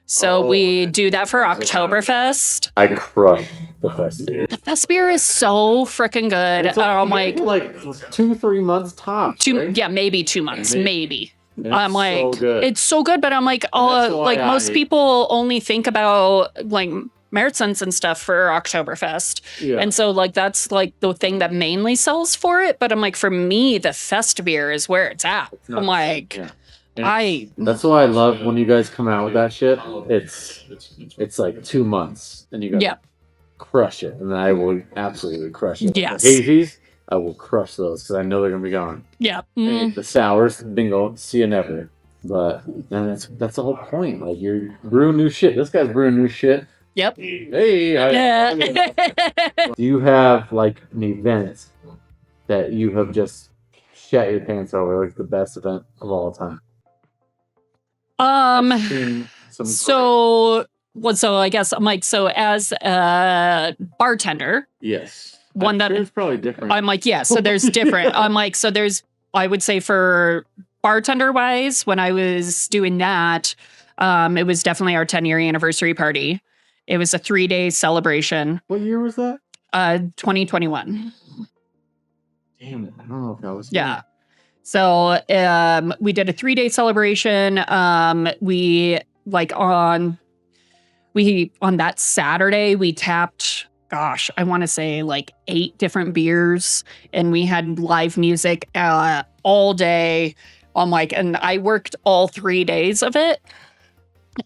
So Oh, we do that for Oktoberfest. I crush the Fest beer. The Fest beer is so freaking good. It's And I'm like, 2-3 months tops. right? yeah, maybe 2 months, maybe. And I'm it's like, so good. it's so good, but I'm like, that's oh, why like I- most people only think about like Märzen's and stuff for Oktoberfest. Yeah. And so like, that's like the thing that mainly sells for it. But I'm like, for me, the Fest beer is where it's at. not- I'm like, yeah. that's why I love when you guys come out with that shit. It's like 2 months, and you guys Yeah. crush it, and I will absolutely crush it. Yes. The hazies, I will crush those because I know they're gonna be gone. yeah. And the sours, bingo, see you never. But then that's the whole point. Like, you're brewing new shit. This guy's brewing new shit. Yep. Hey, Yeah. do you have like an event that you have just shat your pants over, like the best event of all time? Seen some So I guess I'm like, so as a bartender, yes, one I'm that- sure it's probably different. I'm like, yeah, so there's different. I'm like, so there's, I would say for bartender wise, when I was doing that, it was definitely our 10-year anniversary party. It was a 3-day celebration, What year was that? 2021. Damn it, I don't know if I was. Yeah. So we did a 3-day celebration. We on that Saturday, we tapped, gosh, I want to say like 8 different beers, and we had live music all day. I'm like, and I worked all 3 days of it.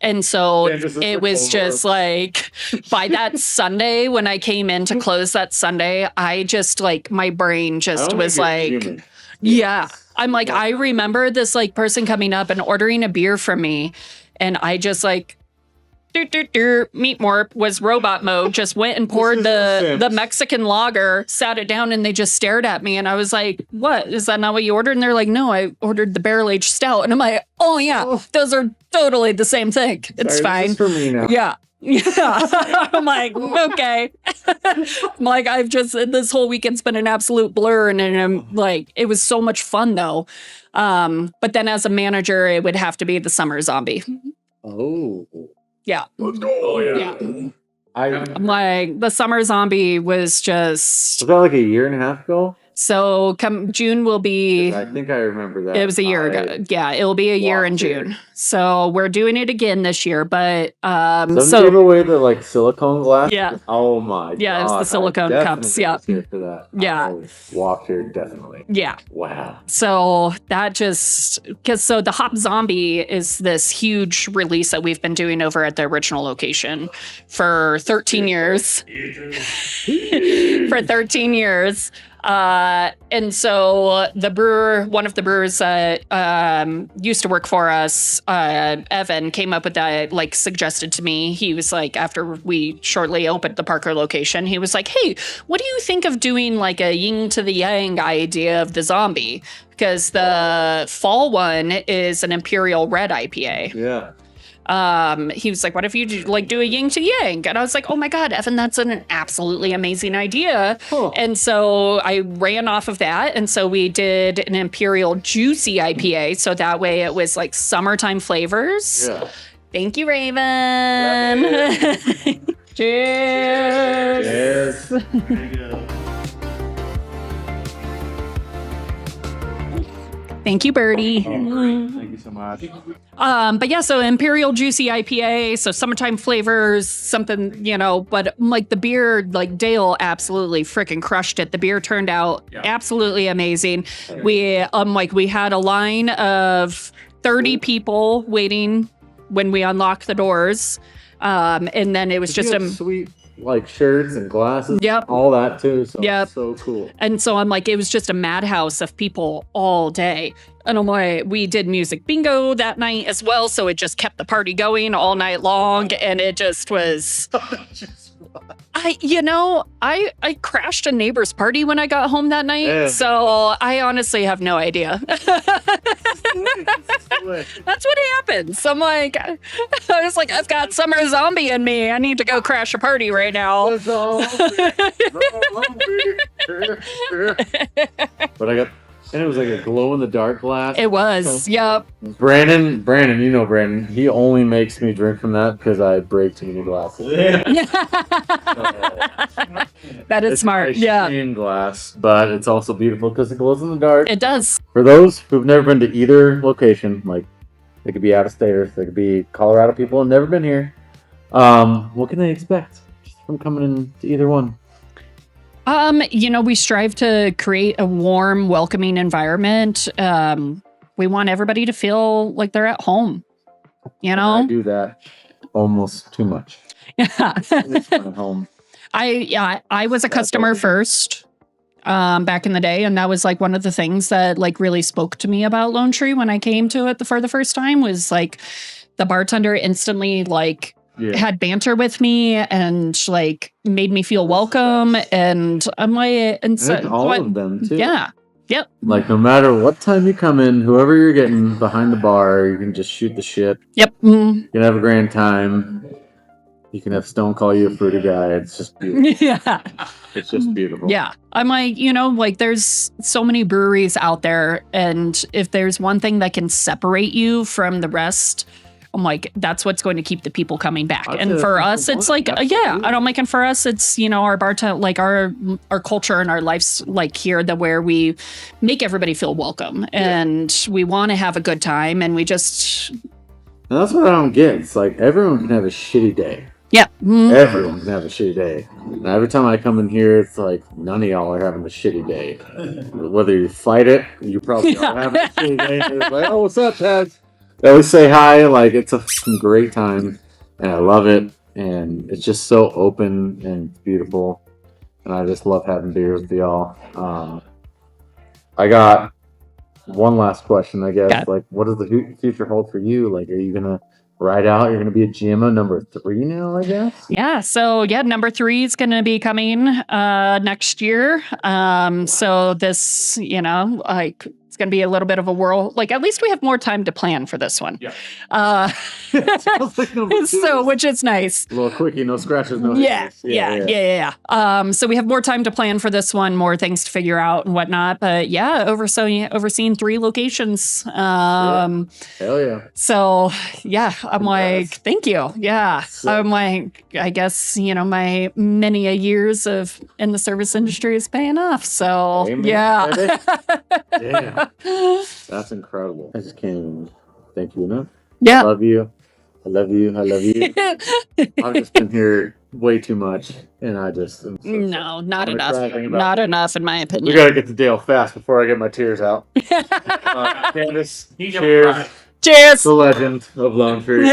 And so it was just like, by that Sunday, when I came in to close that Sunday, I just like, my brain just was like, yeah. I'm like, I remember this like person coming up and ordering a beer from me, and I just like, meat morp was robot mode, just went and poured the Mexican lager, sat it down, and they just stared at me, and I was like, what, is that not what you ordered? And they're like, no, I ordered the barrel-aged stout. And I'm like, oh yeah, those are totally the same thing. It's Sorry, fine. this is for me now. Yeah. Yeah. I'm like, okay. I'm like, this whole weekend's been an absolute blur. And I'm like, it was so much fun though. But then as a manager, it would have to be the summer zombie. Oh. Yeah. Oh Yeah. Was I'm like, the summer zombie was just, that like a year and a half ago? so come June will be, I think I remember that. it was a year ago. Yeah, it'll be a year in watched it. June. So we're doing it again this year. But Some gave away the like silicone glass. Yeah. Oh my god. Yeah, it was the silicone I cups, definitely yeah. was here for that. Yeah. I walked here definitely. yeah. Wow. So that just because the Hop Zombie is this huge release that we've been doing over at the original location for 13 years. For 13 years. And so one of the brewers that used to work for us, Evan, came up with that, like suggested to me. He was like, after we shortly opened the Parker location, he was like, hey, what do you think of doing like a yin to the yang idea of the zombie? Because the fall one is an Imperial Red IPA. Yeah. He was like, what if you do a yin to yang? And I was like, oh my God, Evan, that's an absolutely amazing idea. Huh. And so I ran off of that. And so we did an Imperial Juicy IPA. So that way it was like summertime flavors. Yeah. Thank you, Raven. Cheers. Yes. Thank you, Birdie. Thank you so much. But yeah, so Imperial Juicy IPA, so summertime flavors, something, but like the beer, like Dale absolutely freaking crushed it. The beer turned out absolutely amazing. We had a line of 30 people waiting when we unlocked the doors. And then it was just sweet like shirts and glasses. Yep. All that too. So Yep. so cool. And so I'm like, it was just a madhouse of people all day. And I'm like, we did music bingo that night as well. So it just kept the party going all night long. And it just was, I crashed a neighbor's party when I got home that night. Yeah. So I honestly have no idea. That's what happens. I'm like, I was like, I've got summer zombie in me. I need to go crash a party right now. But I got, and it was like a glow in the dark glass. It was. Yep. Brandon, you know Brandon. He only makes me drink from that because I break too many glasses. That is It's smart. a Yeah. stained glass, but it's also beautiful because it glows in the dark. It does. For those who've never been to either location, like they could be out of staters, they could be Colorado people and never been here. What can they expect from coming in to either one? We strive to create a warm, welcoming environment. We want everybody to feel like they're at home. I do that almost too much. Yeah. It's fun at home. I was a customer first back in the day, and that was like one of the things that like really spoke to me about Lone Tree when I came to it for the first time was like the bartender instantly like had banter with me and like made me feel welcome, and I'm like, and so all of them too. Yeah. Yep. Like no matter what time you come in, whoever you're getting behind the bar, you can just shoot the shit. Yep. You can have a grand time. You can have Stone call you a fruity guy. It's just beautiful. Yeah. It's just beautiful. Yeah. I'm like, there's so many breweries out there. And if there's one thing that can separate you from the rest, I'm like, that's what's going to keep the people coming back. And for us, it's like, yeah. And I'm like, and for us, it's, our bartender, like our culture and our life's like here that where we make everybody feel welcome and we want to have a good time. And we just. And that's what I don't get. It's like everyone can have a shitty day. Yeah. Everyone can have a shitty day. And every time I come in here, it's like none of y'all are having a shitty day. Whether you fight it, you probably are having a shitty day. And it's like, oh, what's up, Taz? They always say hi. Like, it's a fucking great time. And I love it. And it's just so open and beautiful. And I just love having beers with y'all. I got one last question, I guess. Like, what does the future hold for you? Like, are you going to ride out? You're going to be a GMO number 3 now, I guess? Yeah. So, number 3 is going to be coming next year. So this, like, it's going to be a little bit of a whirl. Like, at least we have more time to plan for this one. Yeah. Sounds like number 2. So, which is nice. A little quickie, no scratches, no Yeah. hiccups. So we have more time to plan for this one, more things to figure out and whatnot. But yeah, overseeing 3 locations. Hell yeah. So yeah, I'm like, thank you. Yeah. I'm like, I guess, my many a years of in the service industry is paying off. So Amen. yeah. Yeah. That's incredible. I just can't even thank you enough. Yeah. Love you. I love you. I love you. I've just been here way too much, and I just No, not I'm enough. excited about Not it. enough, in my We opinion. gotta get to Dale fast before I get my tears out. Candace, cheers. Cheers. The legend of Lone Tree.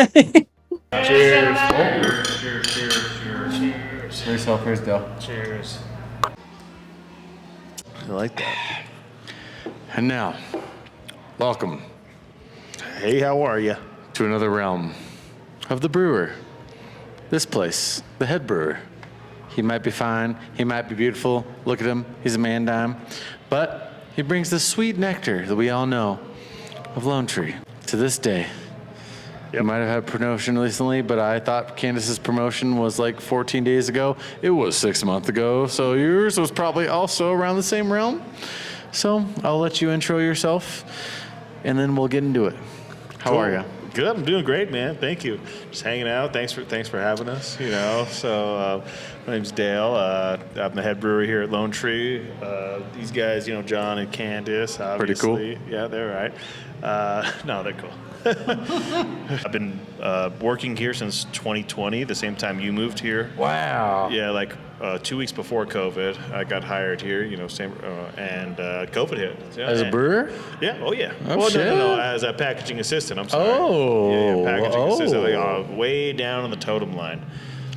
Cheers. For yourself, here's Dale. Cheers. I like that. And now, welcome Hey, how are you? to another realm of the brewer. This place, the head brewer. He might be fine, he might be beautiful. Look at him, he's a man dime. But he brings the sweet nectar that we all know of Lone Tree to this day. You might have had promotion recently, but I thought Candace's promotion was like 14 days ago. It was 6 months ago, so yours was probably also around the same realm. So I'll let you intro yourself, and then we'll get into it. How are you? Good. I'm doing great, man. Thank you. Just hanging out. Thanks for having us. So my name's Dale. I'm the head brewer here at Lone Tree. These guys, John and Candace, obviously. Pretty cool. Yeah, they're right. No, they're cool. I've been working here since 2020, the same time you moved here. Wow. Yeah, like 2 weeks before COVID, I got hired here. And COVID hit. Yeah, As a and- brewer? Yeah. Oh, yeah. Oh, well, shit. no. As a packaging assistant. I'm sorry. Oh. Yeah, packaging assistant, like, way down on the totem line.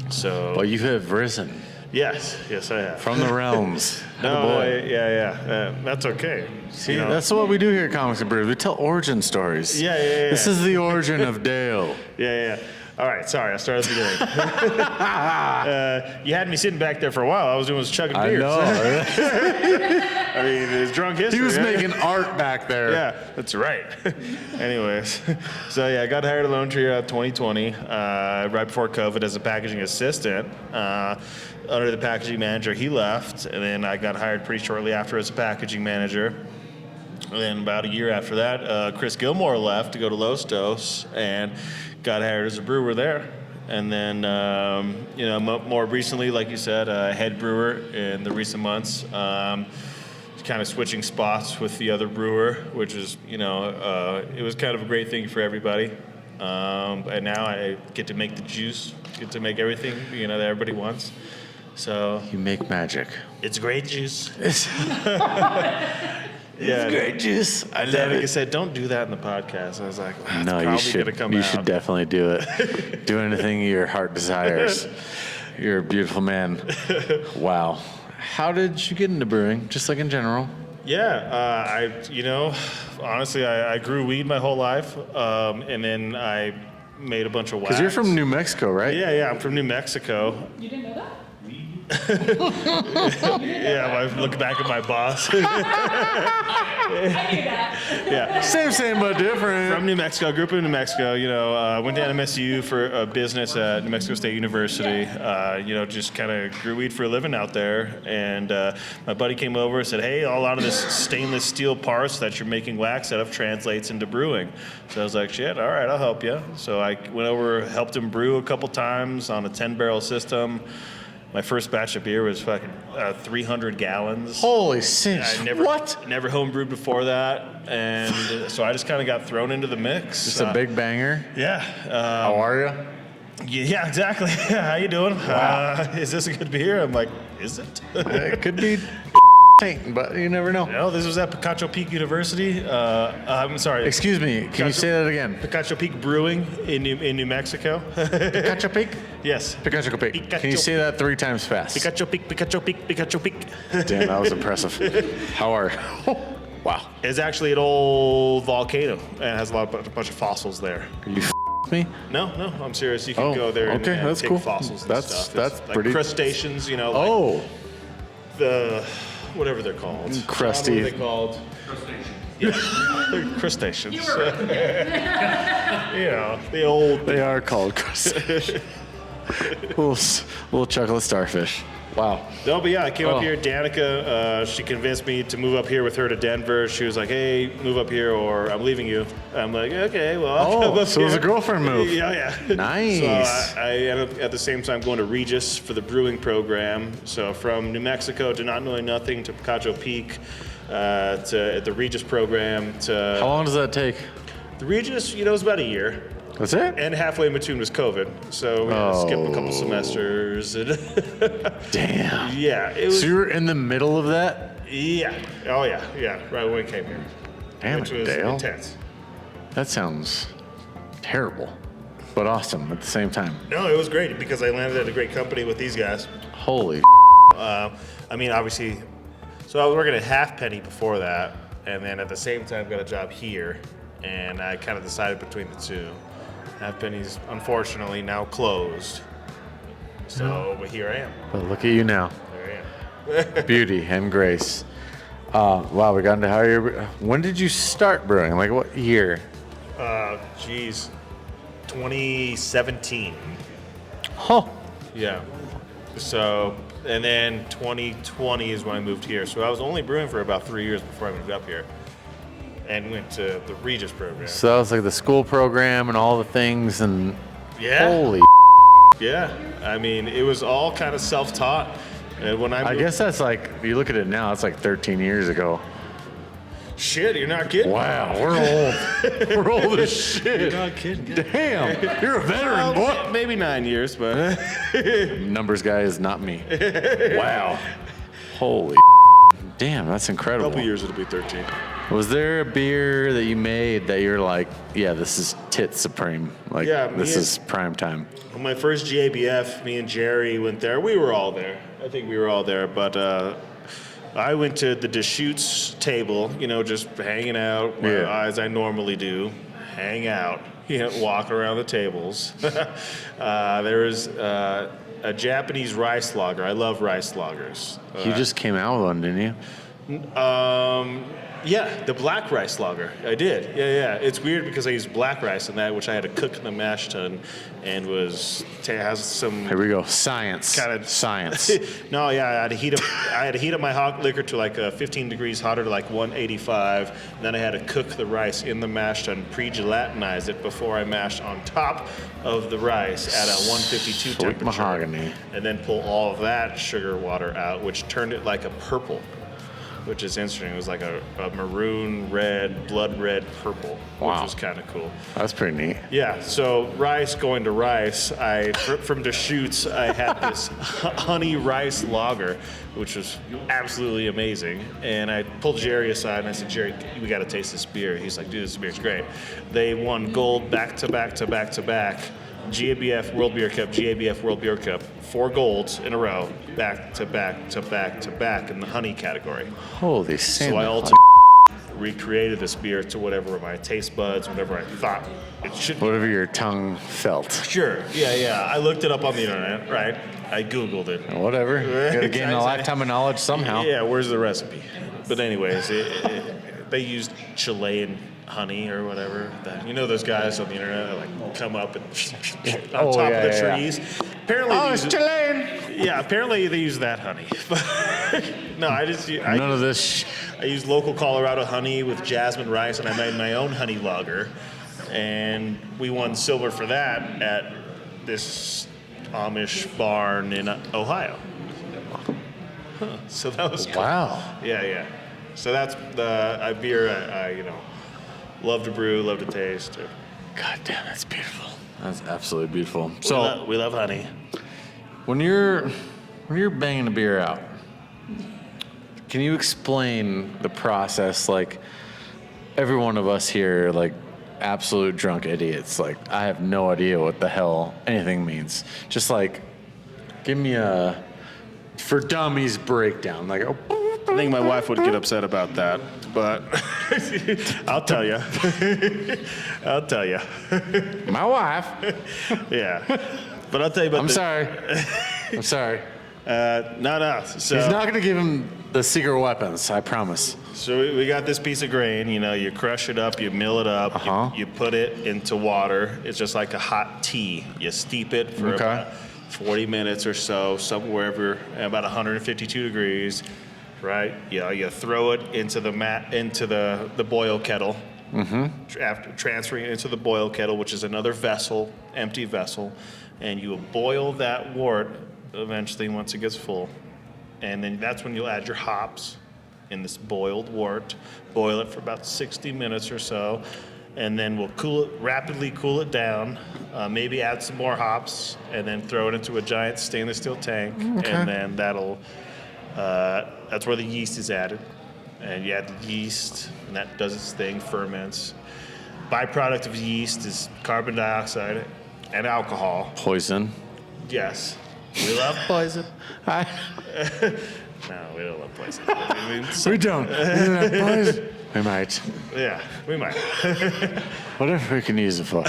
So. Well, you have risen Yes, I have. from the realms. No, boy. yeah. That's okay. See, that's what we do here at Comics Brews. We tell origin stories. Yeah. This is the origin of Dale. Yeah. All right, sorry, I started at the beginning. You had me sitting back there for a while. All I was doing was chugging I beers. know. I mean, it's drunk history. He was right? making art back there. Yeah, that's right. Anyways, so yeah, I got hired at Lone Tree 2020, right before COVID as a packaging assistant. Under the packaging manager, he left, and then I got hired pretty shortly after as a packaging manager. And then about a year after that, Chris Gilmore left to go to Los Dos and got hired as a brewer there. And then, more recently, like you said, head brewer in the recent months. Kind of switching spots with the other brewer, which is, it was kind of a great thing for everybody. And now I get to make the juice, get to make everything, that everybody wants. So You make magic. it's great juice. It's great juice. I love Danica it. said, "Don't do that in the podcast." I was like, well, No, it's you probably should. gonna come You out. should definitely do it. Do anything your heart desires. You're a beautiful man. Wow. How did you get into brewing? Just like in general. Yeah, honestly, I grew weed my whole life, and then I made a bunch of wax. Because you're from New Mexico, right? Yeah, I'm from New Mexico. You didn't know that? Yeah, I look back at my boss. Yeah. Same, but different. From New Mexico, grew up in New Mexico. Went to NMSU for a business at New Mexico State University. Just kind of grew weed for a living out there. And my buddy came over and said, "Hey, a lot of this stainless steel parts that you're making wax out of translates into brewing." So I was like, "Shit, all right, I'll help you." So I went over, helped him brew a couple times on a 10-barrel system. My first batch of beer was fucking 300 gallons. Holy shit. I never homebrewed before that, and so I just kind of got thrown into the mix. Just a big banger. Yeah. How are you? Yeah, exactly. How you doing? Wow. Is this a good beer? I'm like, is it? It could be taint, but you never know. No, this was at Picacho Peak University. I'm sorry. Excuse me, can you say that again? Picacho Peak Brewing in New Mexico. Picacho Peak? Yes. Picacho Peak. Picacho. Can you say that 3 times fast? Picacho Peak, Picacho Peak, Picacho Peak. Damn, that was impressive. How are you? Wow. It's actually an old volcano and it has a bunch of fossils there. Are you me? No, I'm serious. You can Oh, go there and, okay, and that's take cool. fossils and That's- stuff. that's It's pretty- like crustaceans, like Oh, the whatever they're called. Crusty. What are they called? Crustaceans. You know, the old. They are called crustaceans. little chocolate starfish. Wow. No, but yeah, I came up here. Danica, she convinced me to move up here with her to Denver. She was like, "Hey, move up here, or I'm leaving you." I'm like, "Okay, well, I'll come up So it was a girlfriend move. Yeah. Nice. So I ended up at the same time going to Regis for the brewing program. So from New Mexico to not knowing nothing to Picacho Peak to at the Regis program to How long does that take? the Regis. You know, it was about a year. That's it? And halfway in between was COVID, so we had to skip a couple semesters. And Damn. yeah, it was. So you were in the middle of that? Yeah. Oh yeah. Right when we came here, Damn which it, was Dale. intense. That sounds terrible, but awesome at the same time. No, it was great because I landed at a great company with these guys. Holy. I mean, obviously, so I was working at Halfpenny before that, and then at the same time got a job here, and I kind of decided between the two. Halfpenny's unfortunately now closed, so here I am. But look at you now. There I am. Beauty and grace. Wow, we got into how you. When did you start brewing? Like what year? 2017. Huh. Yeah. So, and then 2020 is when I moved here. So I was only brewing for about 3 years before I moved up here and went to the Regis program. So that was like the school program and all the things and Yeah. holy. Yeah. I mean, it was all kind of self-taught. And when I I moved, guess that's like, if you look at it now, it's like 13 years ago. shit, you're not kidding. Wow, we're old. We're old as shit. You're not kidding. Damn, you're a veteran, boy. Maybe 9 years, but Numbers guy is not me. Wow. Holy. Damn, that's a incredible. couple years it'll be 13. Was there a beer that you made that you're like, yeah, this is tit supreme? Like, Yeah, this me is prime time. On my first GABF, me and Jerry went there. We were all there. I think we were all there, but I went to the Deschutes table, you know, just hanging out, as I normally do, hang out, you know, walk around the tables. There was a Japanese rice lager. I love rice lagers. You just came out with one, didn't you? Yeah, the black rice lager. I did. Yeah. It's weird because I used black rice in that, which I had to cook in the mash tun, and has some. Here we go. Science. Kind of science. No, yeah, I had to heat up my hot liquor to like 15 degrees hotter to like 185. And then I had to cook the rice in the mash tun, pre-gelatinize it before I mashed on top of the rice at a 152 Sweet temperature. mahogany. And then pull all of that sugar water out, which turned it like a purple, which is interesting. It was like a maroon, red, blood red, purple, Wow. which was kind of cool. That's pretty neat. Yeah, so going to rice, from Deschutes, I had this honey rice lager, which was absolutely amazing. And I pulled Jerry aside and I said, Jerry, we got to taste this beer. He's like, dude, this beer's great. They won gold back to back to back to back. GABF World Beer Cup, GABF World Beer Cup, 4 golds in a row, back to back to back to back in the honey category. Holy Santa. So I ultimately recreated this beer to whatever my taste buds, whatever I thought it should be. Whatever your tongue felt. Sure. Yeah. I looked it up on the internet, right? I Googled it. Whatever. Gotta gain a lifetime of knowledge somehow. Yeah, where's the recipe? But anyways, they used Chilean honey or whatever. You know those guys on the internet that like come up and on top of the trees. Apparently, it's Chilean. Yeah, apparently they use that honey. No, None of this. I used local Colorado honey with jasmine rice, and I made my own honey lager. And we won silver for that at this Amish barn in Ohio. So that was cool. Wow. Yeah. So that's the beer I love to brew, love to taste. God damn, that's beautiful. That's absolutely beautiful. So We love honey. when you're banging a beer out, can you explain the process? Like every one of us here, like absolute drunk idiots. Like I have no idea what the hell anything means. Just like give me a for dummies breakdown. Like I think my wife would get upset about that, but I'll tell you. I'll tell you. my wife. Yeah, but I'll tell you about. I'm sorry. No. No. So He's not gonna give him the secret weapons. I promise. So we got this piece of grain. You know, you crush it up, you mill it up, you put it into water. It's just like a hot tea. You steep it for about 40 minutes or so, somewhere about 152 degrees, right? You throw it into the boil kettle. After transferring it into the boil kettle, which is another vessel, empty vessel, and you will boil that wort eventually once it gets full. And then that's when you'll add your hops in this boiled wort. Boil it for about 60 minutes or so, and then we'll rapidly cool it down. Maybe add some more hops, and then throw it into a giant stainless steel tank, and then that's where the yeast is added. And you add the yeast, and that does its thing, ferments. Byproduct of yeast is carbon dioxide and alcohol. Poison. Yes. We love poison. No, we don't love poison. We don't. Poison. We might. Yeah, we might. Whatever we can use it for.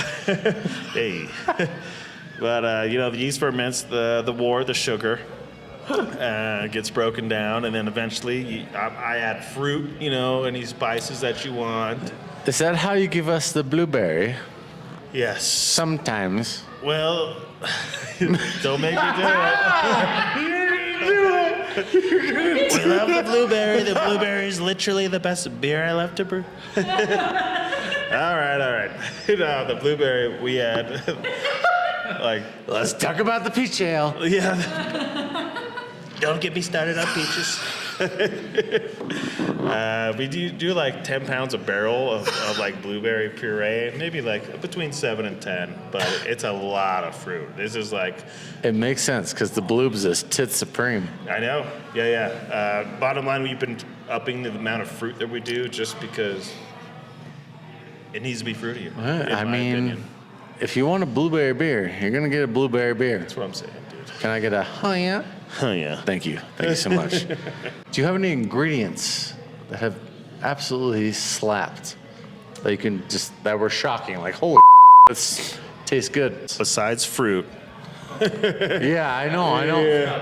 Hey. But, the yeast ferments the sugar. Gets broken down, and then eventually I add fruit, any spices that you want. Is that how you give us the blueberry? Yes. Sometimes. Well, don't make me do it. We love the blueberry. The blueberry is literally the best beer I love to brew. All right. The blueberry we add, Let's talk about the peach ale. Yeah. Don't get me started on peaches. We do like 10 pounds a barrel of blueberry puree, maybe between 7 and 10, but it's a lot of fruit. This is It makes sense because the bloobs is tit supreme. I know. Yeah. Bottom line, we've been upping the amount of fruit that we do just because it needs to be fruitier. I mean, opinion. If you want a blueberry beer, you're going to get a blueberry beer. That's what I'm saying, dude. Can I get a yeah? Yeah. Thank you so much. Do you have any ingredients that have absolutely slapped that were shocking? Like, holy this tastes good. Besides fruit. Yeah, I know. Yeah.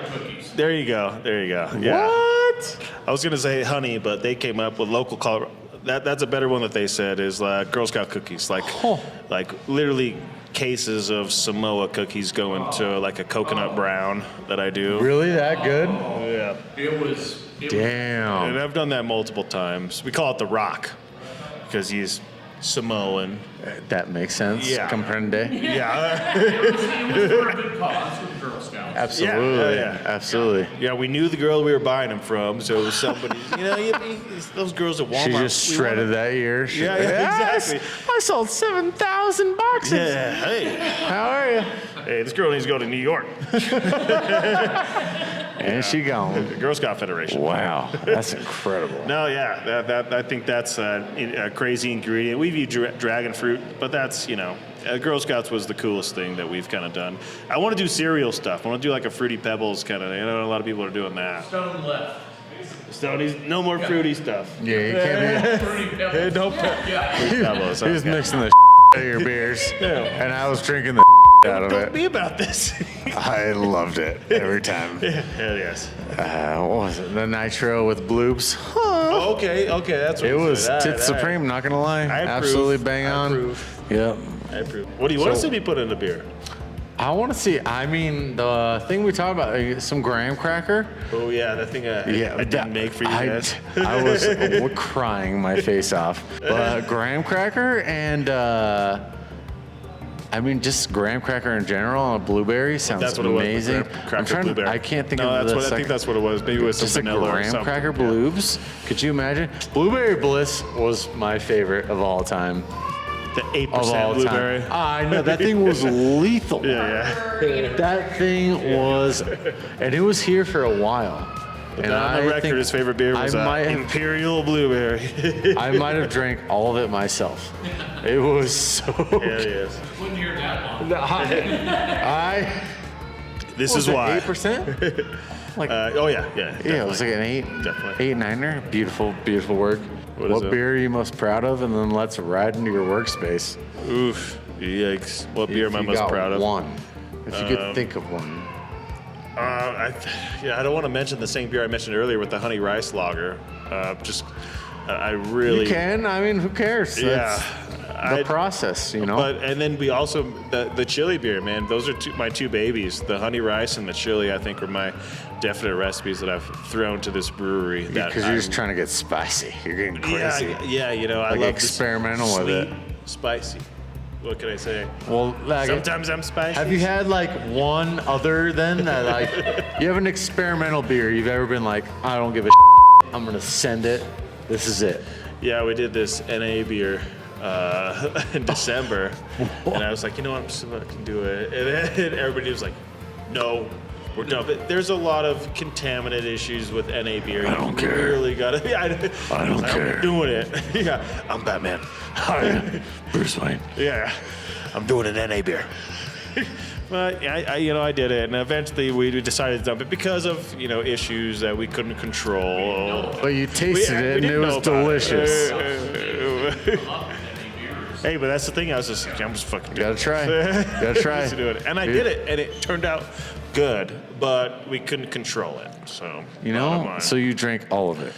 There you go. Yeah. What? I was going to say honey, but they came up with local Colorado. That's a better one that they said is Girl Scout cookies. Literally cases of Samoa cookies go into a coconut brown that I do. Really that good? Yeah. It was Damn. And I've done that multiple times. We call it the Rock because he's Samoan. That makes sense. Yeah. Comprende? Yeah. it was for a good cause with Girl Scouts. Absolutely. Yeah. Absolutely. Yeah, we knew the girl we were buying them from, so it was somebody. Those girls at Walmart. She just shredded that year. Yeah, exactly. I sold 7,000 boxes. Yeah. Hey. How are you? Hey, this girl needs to go to New York. And she gone. The Girl Scout Federation. Wow, that's incredible. No, yeah, that I think that's a crazy ingredient. We view dragon fruit, but that's Girl Scouts was the coolest thing that we've kind of done. I want to do cereal stuff. I want to do a Fruity Pebbles kind of. A lot of people are doing that. Stone left. Stoney's no more fruity stuff. Yeah, you can't Fruity Hey, Pebbles. no Fruity Pebbles. be. He was Okay. mixing the out of your beers, and I was drinking the out of Don't it. be about this. I loved it every time. Yes. What was it? The nitro with bloobs. Oh, okay, that's what It was said. tit All supreme, not gonna lie. I approve. Absolutely bang I on. approve. Yep. I approve. What do you want to see me put in the beer? I want to see. I mean, the thing we talked about, some graham cracker. Oh yeah, that thing I didn't make for you guys. I was crying my face off. Graham cracker and just graham cracker in general on a blueberry sounds That's what amazing. it was. Graham cracker blueberry. I can't think no, of that's the I think that's what it was. Maybe it was just some a vanilla or graham something. cracker Yeah. bloobs. Could you imagine? Blueberry Bliss was my favorite of all time. The Of all 8% blueberry. time. I know that thing was lethal. Yeah. That thing was, and it was here for a while. And On the record, think his favorite beer was I might have- Imperial Blueberry. I might have drank all of it myself. It was so Yeah, it is. Wouldn't hear that long. This is why. 8%? Like, Oh yeah. yeah, it was like an 8, Definitely. 8-9er. Beautiful, beautiful work. What is it? beer are you most proud of? And then let's ride into your workspace. Oof. Yikes. What beer If am I you most got proud of? one. If you could think of one. I don't want to mention the same beer I mentioned earlier with the honey rice lager. Just I really You can. I mean, who cares? Yeah. That's the process, you know. But and then we also the chili beer, man. Those are my two babies. The honey rice and the chili, I think, are my definite recipes that I've thrown to this brewery. Because you're just trying to get spicy. You're getting crazy. Yeah, you know, I Like love experimental this with sweet, spicy. What can I say? Well, like, Sometimes I'm spicy. have you had like one other than that? Like, you have an experimental beer you've ever been like, I don't give a I'm gonna send it. This is it. Yeah, we did this NA beer in December, and I was like, you know what, I'm just gonna do it. And then everybody was like, no, we're done. But there's a lot of contaminant issues with NA beer. I don't care. Really gotta. I don't care. I'm doing it. Yeah, I'm Batman. Bruce Wayne. Yeah, I'm doing an NA beer. But I did it, and eventually we decided to dump it because of issues that we couldn't control. But you tasted it and it didn't was know about delicious. Hey, but that's the thing. I'm just fucking doing Gotta try. Gotta try. Just do it. And I did it, and it turned out good, but we couldn't control it. So bottom line. So you drank all of it.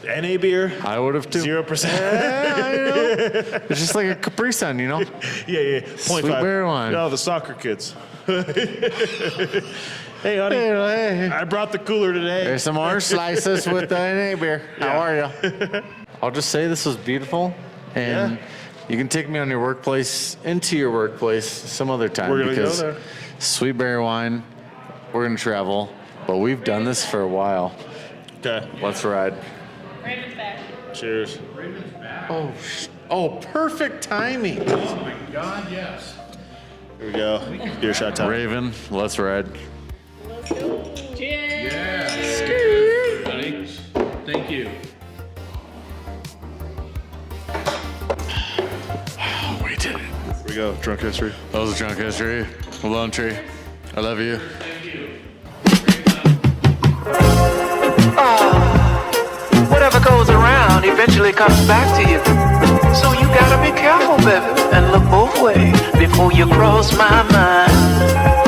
NA beer, I would have too. 0%. Yeah, it's just like a Capri Sun, Yeah, 0.5. Sweet beer wine. No, the soccer kids. Hey, honey. Hey. I brought the cooler today. There's some orange slices with the NA beer. How are you? I'll just say this was beautiful, and you can take me on your workplace, into your workplace some other time. We're gonna go because there. Sweet berry wine, we're gonna travel, but we've done this for a while. Okay. Let's ride. Cheers. Oh, perfect timing. Here we go. Beer shot time. Raven, let's ride. Thank you. We did it. Here we go. Drunk history. That was a drunk history. Lone Tree, I love you. Whatever goes around eventually comes back to you. So you gotta be careful, baby, and look both ways before you cross my mind.